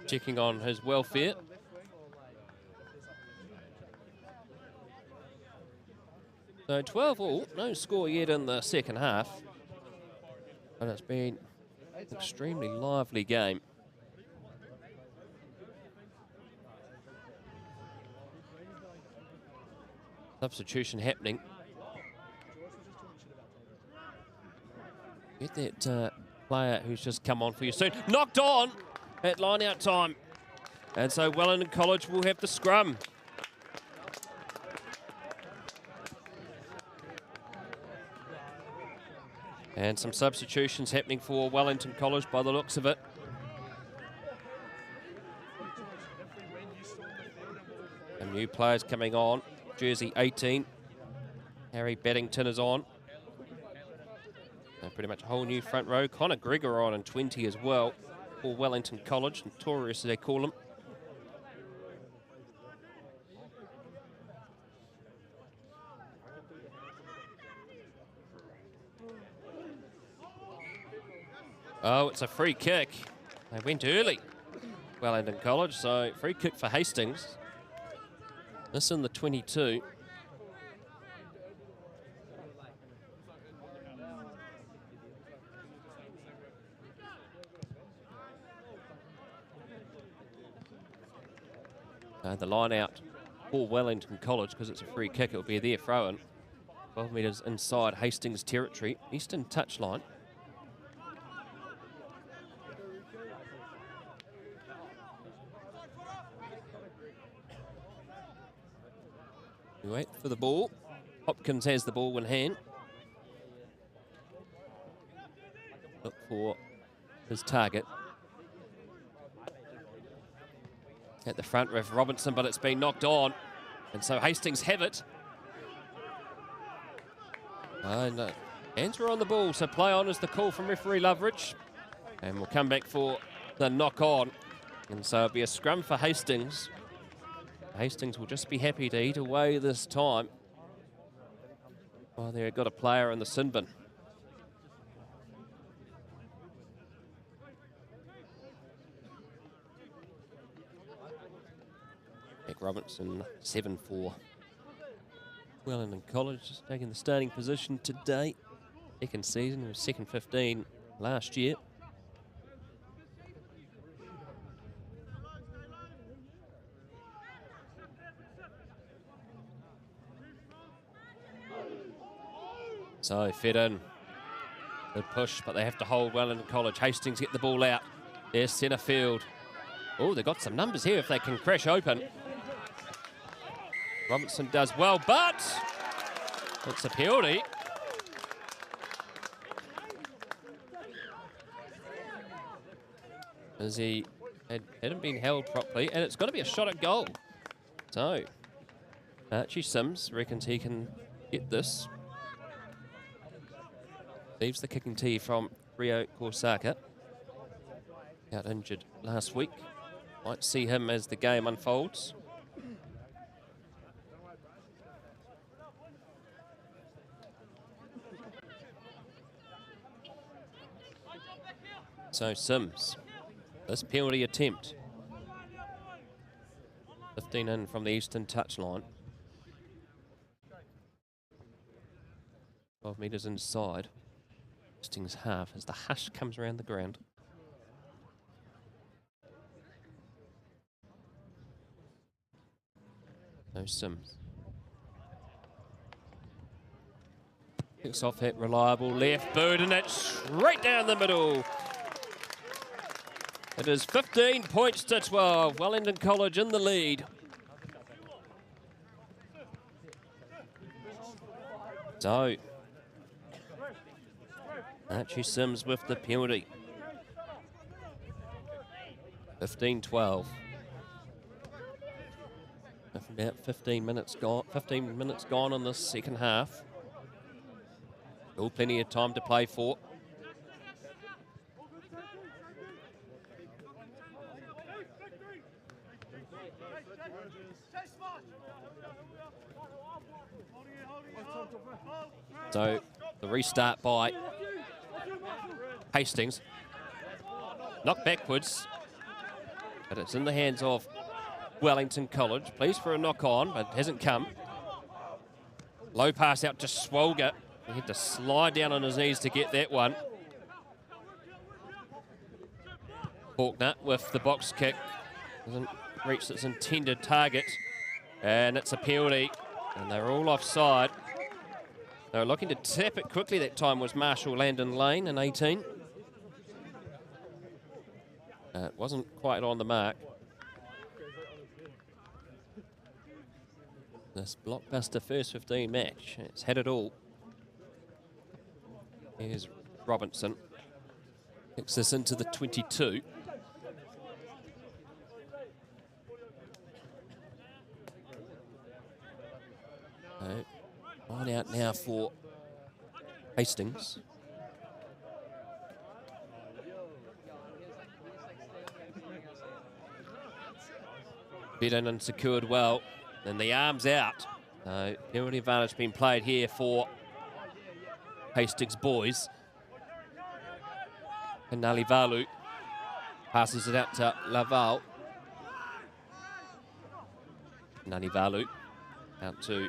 checking on his welfare. So 12-all, no score yet in the second half. But it's been an extremely lively game. Substitution happening. Get that player who's just come on for you soon. Knocked on at line-out time. And so Wellington College will have the scrum. And some substitutions happening for Wellington College by the looks of it. Some new players coming on. Jersey 18. Harry Baddington is on. And pretty much a whole new front row. Connor Gregor on in 20 as well for Wellington College. Notorious as they call him. Oh, it's a free kick. They went early, Wellington College, so free kick for Hastings. This in the 22. The line out for Wellington College, because it's a free kick, it'll be their throw-in. 12 metres inside Hastings territory, eastern touchline. We wait for the ball. Hopkins has the ball in hand. Look for his target. At the front, ref Robinson, but it's been knocked on. And so Hastings have it. And hands were on the ball, so play on is the call from referee Loveridge. And we'll come back for the knock on. And so it'll be a scrum for Hastings. Hastings will just be happy to eat away this time. Oh, they've got a player in the sin bin. Nick Robinson, 7-4. Wellington College is taking the starting position today. Second season, was second 15 last year. So fed in. Good push, but they have to hold Wellington College. Hastings get the ball out. There's centre field. Oh, they've got some numbers here if they can crash open. Robinson does well, but it's a penalty. As he hadn't been held properly, and it's going to be a shot at goal. So Archie Sims reckons he can get this. Leaves the kicking tee from Rio Korsaka. Out injured last week. Might see him as the game unfolds. So Sims, this penalty attempt. 15 in from the eastern touchline. 12 metres inside. Hastings half as the hush comes around the ground. No Sims. Kicks off that reliable left boot and it's straight down the middle. It is 15 points to 12. Wellington College in the lead. So Archie Sims with the penalty. 15-12. About 15 minutes gone in the second half. Still plenty of time to play for. So the restart by Hastings. Knocked backwards, but it's in the hands of Wellington College. Pleased for a knock on, but it hasn't come. Low pass out to Swolger. He had to slide down on his knees to get that one. Faulkner with the box kick. Doesn't reach its intended target. And it's a penalty. And they're all offside. They were looking to tap it quickly that time was Marshall Landon Lane in 18. It wasn't quite on the mark. This blockbuster first 15 match, it's had it all. Here's Robinson. Kicks this into the 22. Line out now for Hastings. Bid in and secured well. And the arms out. Penalty advantage being played here for Hastings boys. And Nalivalu passes it out to Laval. Nalivalu out to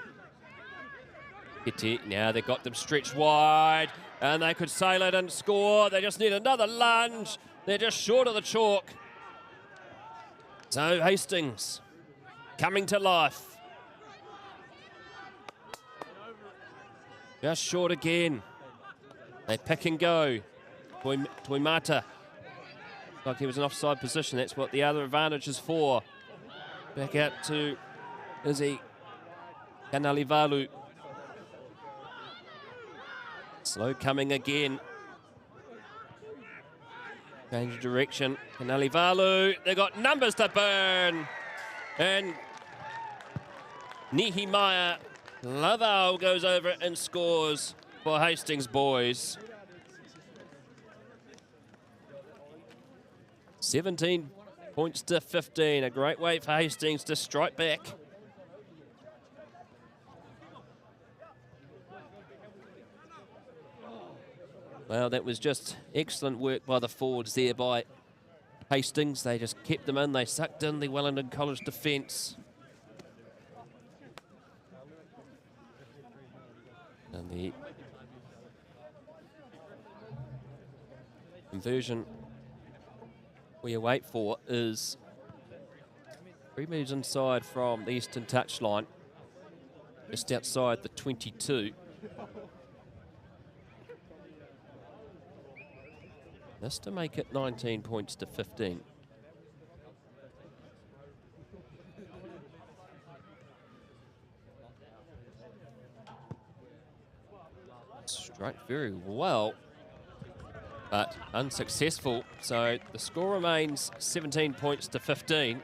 Iti. Now they've got them stretched wide and they could sail it and score. They just need another lunge. They're just short of the chalk. So Hastings coming to life. Just short again. They pick and go. Tuimata. Like he was in offside position. That's what the other advantage is for. Back out to Izzy Kanalivalu. Slow coming again. Change of direction. Kanalivalu. They've got numbers to burn. And Nehemiah Laval goes over and scores for Hastings boys. 17 points to 15. A great way for Hastings to strike back. Well, that was just excellent work by the forwards there by Hastings. They just kept them in. They sucked in the Wellington College defence. And the conversion we await for is 3 metres inside from the eastern touchline, just outside the 22. This to make it 19 points to 15. Struck very well, but unsuccessful. So the score remains 17 points to 15.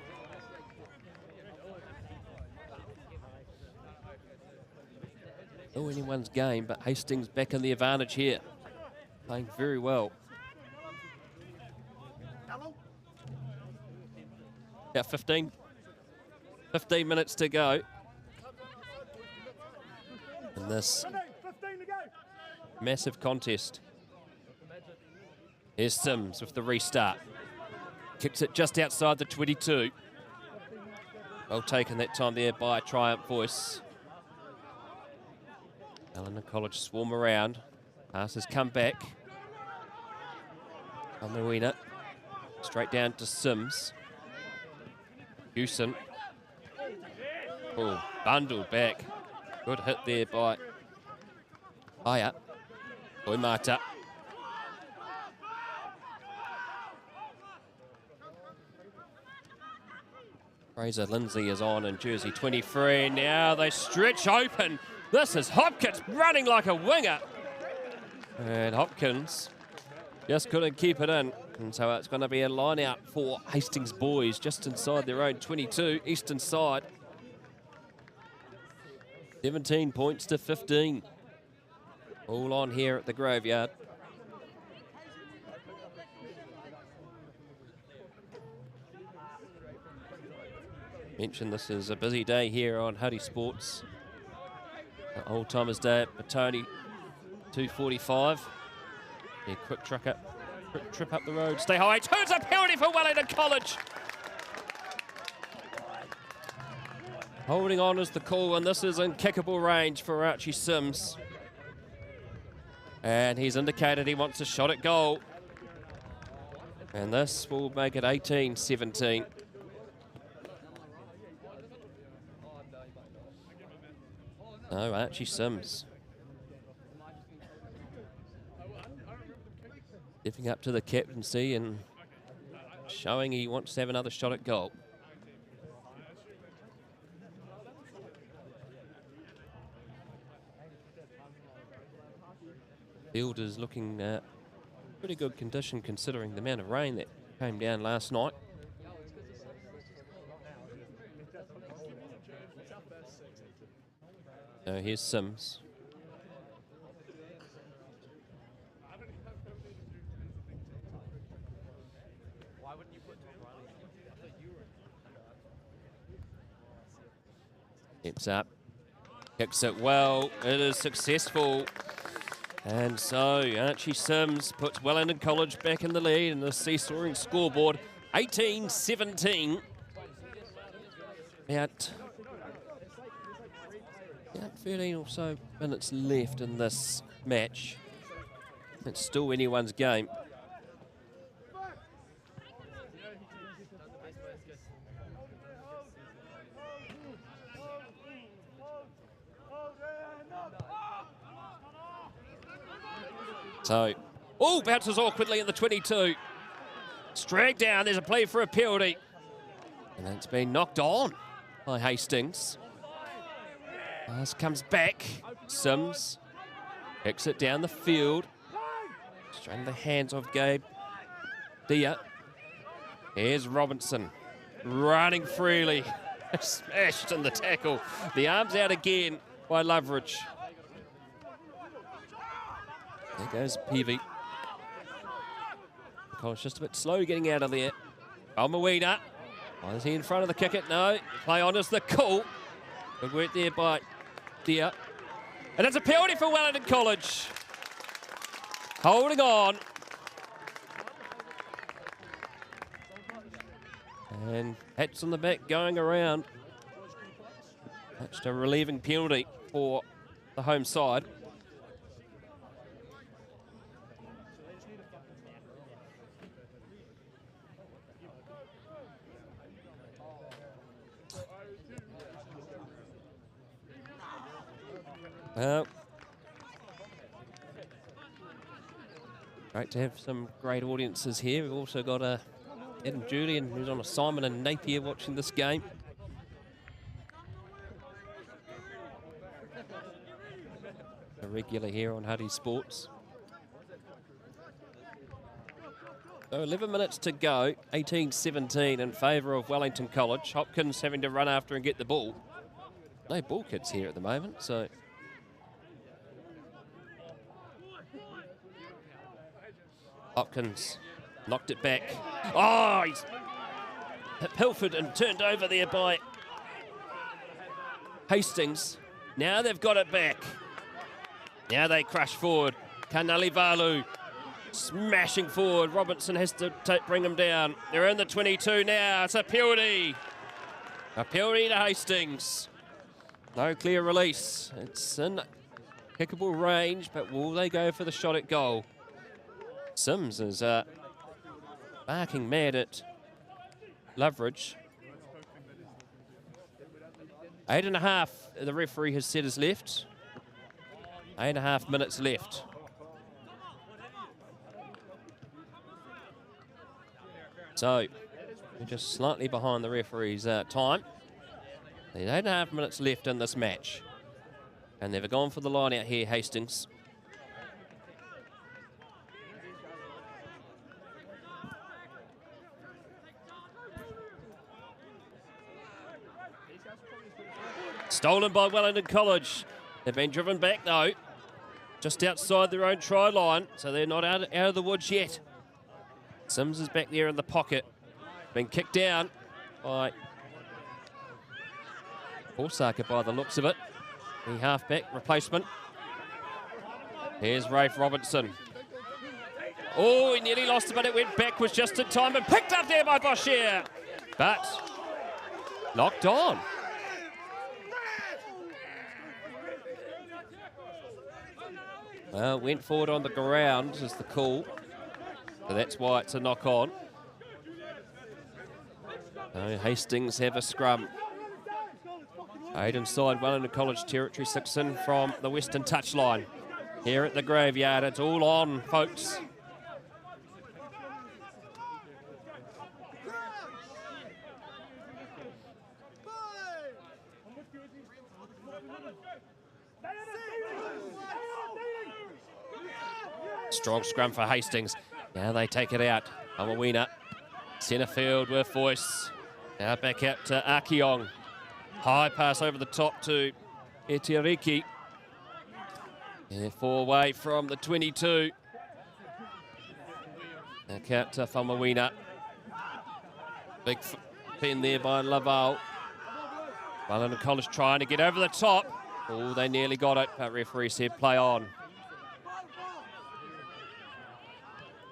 Oh, anyone's game, but Hastings back in the advantage here. Playing very well. About 15 minutes to go. And this massive contest. Here's Sims with the restart. Kicks it just outside the 22. Well taken that time there by Triumph Voice. Wellington College swarm around. Pass has come back. On the winner. Straight down to Sims. Hewson. Oh, bundled back. Good hit there by Aya. Boimata. Fraser Lindsay is on in jersey 23. Now they stretch open. This is Hopkins running like a winger. And Hopkins just couldn't keep it in. And so it's going to be a line out for Hastings boys just inside their own 22, eastern side. 17 points to 15. All on here at the Graveyard. Mentioned this is a busy day here on Huddy Sports. Old Timers Day at Petone, 2:45. Yeah, quick trip up the road. Stay high. Turns a penalty for Wellington College. Holding on is the call, and this is in kickable range for Archie Sims. And he's indicated he wants a shot at goal. And this will make it 18-17. No, Archie Sims. Stepping up to the captaincy and showing he wants to have another shot at goal. Field is looking pretty good condition considering the amount of rain that came down last night. So here's Sims. Steps up, kicks it well, it is successful. And so Archie Sims puts Wellington College back in the lead in the seesawing scoreboard, 18-17. About 13 or so minutes left in this match. It's still anyone's game. So, oh, bounces awkwardly in the 22. It's dragged down, there's a play for a penalty. And it's been knocked on by Hastings. Pass comes back. Sims kicks it down the field. Straight in the hands of Gabe Dia. Here's Robinson running freely. Smashed in the tackle. The arms out again by Loveridge. There goes Peavy. College just a bit slow getting out of there. Almawina. Oh, is he in front of the kick? No. Play on is the call. Good work there by Deer. And it's a penalty for Wellington College. Holding on. And hats on the back going around. That's a relieving penalty for the home side. Well, great to have some great audiences here. We've also got Adam Julian, who's on assignment in Napier, watching this game. A regular here on Huddy Sports. So 11 minutes to go, 18-17 in favour of Wellington College. Hopkins having to run after and get the ball. No ball kids here at the moment, so... Hopkins knocked it back. Oh, he's pilfered and turned over there by Hastings. Now they've got it back. Now they crash forward. Kanalivalu smashing forward. Robertson has to bring him down. They're in the 22 now. It's a penalty. A penalty to Hastings. No clear release. It's in kickable range, but will they go for the shot at goal? Sims is barking mad at Loveridge. 8.5, the referee has said is left. 8.5 minutes left. So, we're just slightly behind the referee's time. There's 8.5 minutes left in this match. And they've gone for the line out here, Hastings. Stolen by Wellington College. They've been driven back though, just outside their own try line, so they're not out of the woods yet. Sims is back there in the pocket. Been kicked down by Horsaka by the looks of it. The halfback replacement. Here's Rafe Robinson. Oh, he nearly lost it, but it went backwards just in time and picked up there by Boschier. But knocked on. Well, went forward on the ground is the call. So that's why it's a knock on. So Hastings have a scrum. 8 inside Wellington College territory, 6 in from the western touchline. Here at the graveyard, it's all on, folks. Strong scrum for Hastings. Now they take it out. Amawina. Centre field with voice. Now back out to Akiong. High pass over the top to Etiariki. And 4 away from the 22. Back out to Famawina. Big pin there by Laval. Wellington College trying to get over the top. Oh, they nearly got it, but referee said play on.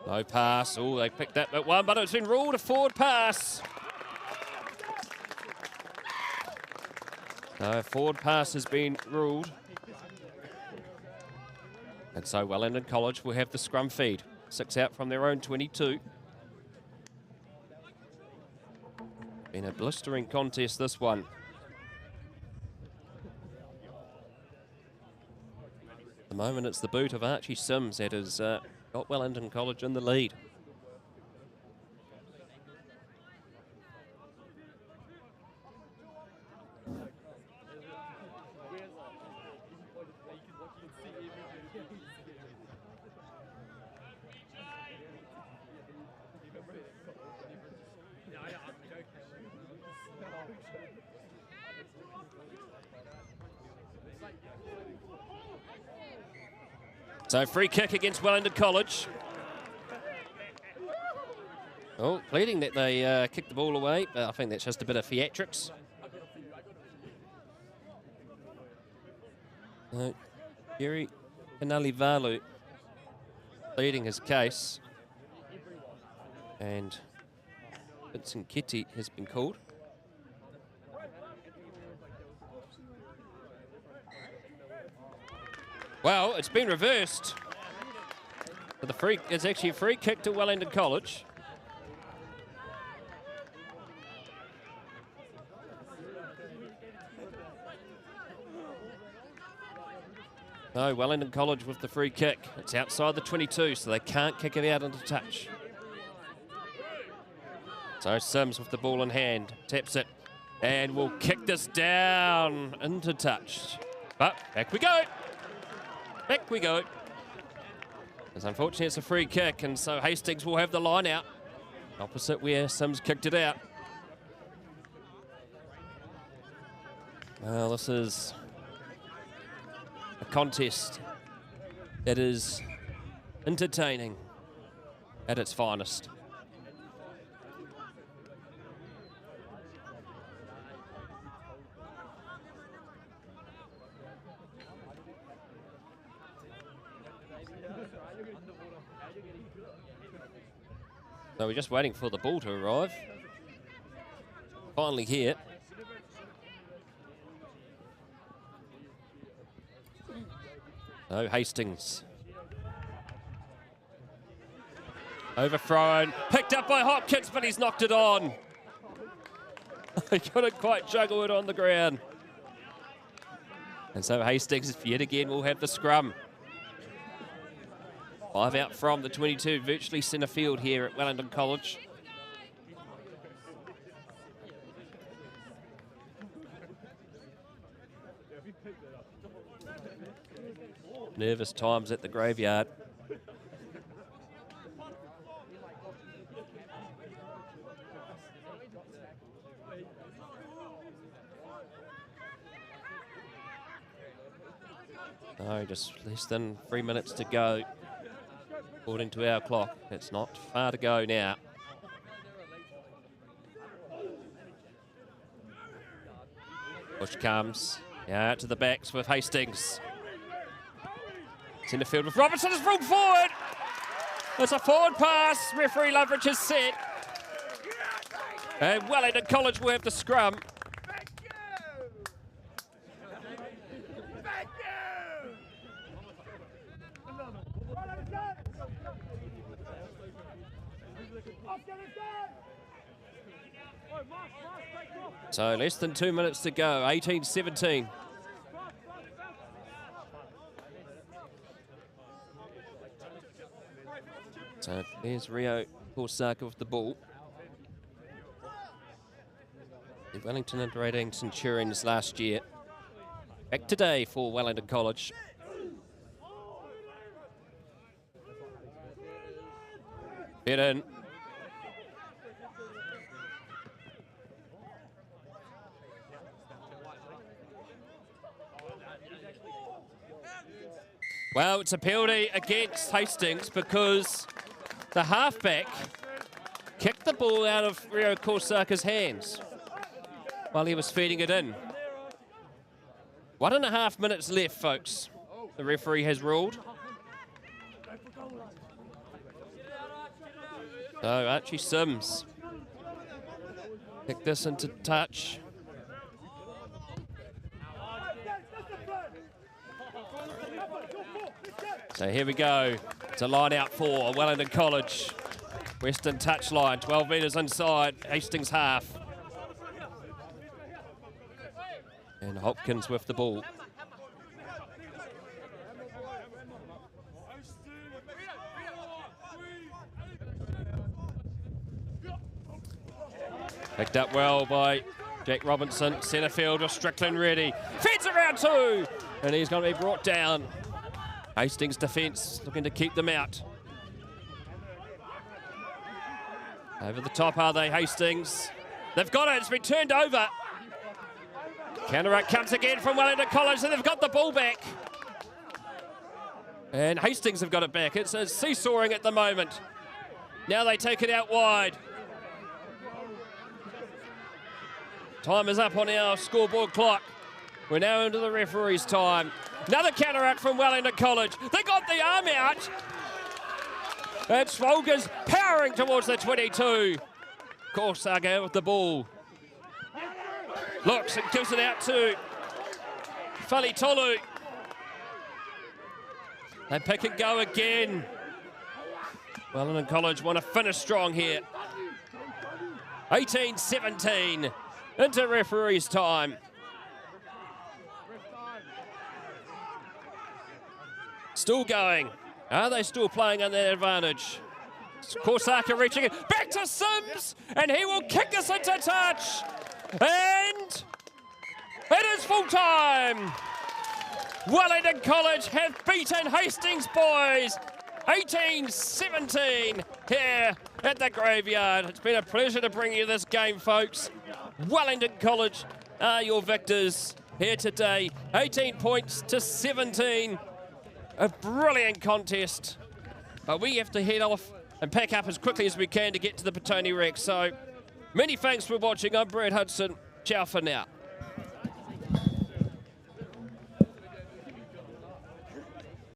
No pass. Oh, they picked that bit one, but it's been ruled a forward pass. No, forward pass has been ruled. And so Wellington College will have the scrum feed. 6 out from their own 22. Been a blistering contest, this one. At the moment, it's the boot of Archie Sims that has got Wellington College in the lead. So free kick against Wellington College. Oh, pleading that they kick the ball away, but I think that's just a bit of theatrics. Jerry Kanalivalu pleading his case. And Vincent Kitty has been called. Well, it's been reversed. So it's actually a free kick to Wellington College. No, Wellington College with the free kick. It's outside the 22, so they can't kick it out into touch. So Sims with the ball in hand, taps it, and will kick this down into touch. But back we go. Back we go. It's unfortunately it's a free kick, and so Hastings will have the line out. Opposite where Sims kicked it out. Well, this is a contest that is entertaining at its finest. So we're just waiting for the ball to arrive. Finally here. So Hastings. Overthrown. Picked up by Hopkins, but he's knocked it on. He couldn't quite juggle it on the ground. And so Hastings, yet again, will have the scrum. 5 out from the 22, virtually centre field here at Wellington College. Nervous times at the graveyard. No, just less than 3 minutes to go. According to our clock, it's not far to go now. Push comes out to the backs with Hastings. Centre field with Robertson is brought forward. It's a forward pass. Referee Loveridge is set. And Wellington College will have the scrum. So less than 2 minutes to go, 18-17. So there's Rio Korsaka with the ball. The Wellington and Reading Centurions last year. Back today for Wellington College. Get in. Well, it's a penalty against Hastings because the halfback kicked the ball out of Rio Korsaka's hands while he was feeding it in. 1.5 minutes left, folks. The referee has ruled. So Archie Sims kicked this into touch. So here we go. It's a line out for Wellington College. Western touchline, 12 metres inside, Hastings half. And Hopkins with the ball. Picked up well by Jack Robinson. Centre fielder Strickland ready. Feeds around two. And he's going to be brought down. Hastings defence looking to keep them out. Over the top are they, Hastings? They've got it, it's been turned over. Counter-attack comes again from Wellington College, and they've got the ball back. And Hastings have got it back. It's seesawing at the moment. Now they take it out wide. Time is up on our scoreboard clock. We're now into the referee's time. Another counteract from Wellington College. They got the arm out. And Swoger's powering towards the 22. Korsaga with the ball. Looks and gives it out to Falitolu. They pick and go again. Wellington College want to finish strong here. 18-17 into referee's time. Still going. Are they still playing on that advantage? Korsaka reaching it. Back to Sims. And he will kick us into touch. And it is full time. Wellington College have beaten Hastings boys. 18-17 here at the Graveyard. It's been a pleasure to bring you this game, folks. Wellington College are your victors here today. 18 points to 17. A brilliant contest. But we have to head off and pack up as quickly as we can to get to the Petone Rec. So many thanks for watching. I'm Brad Hudson. Ciao for now.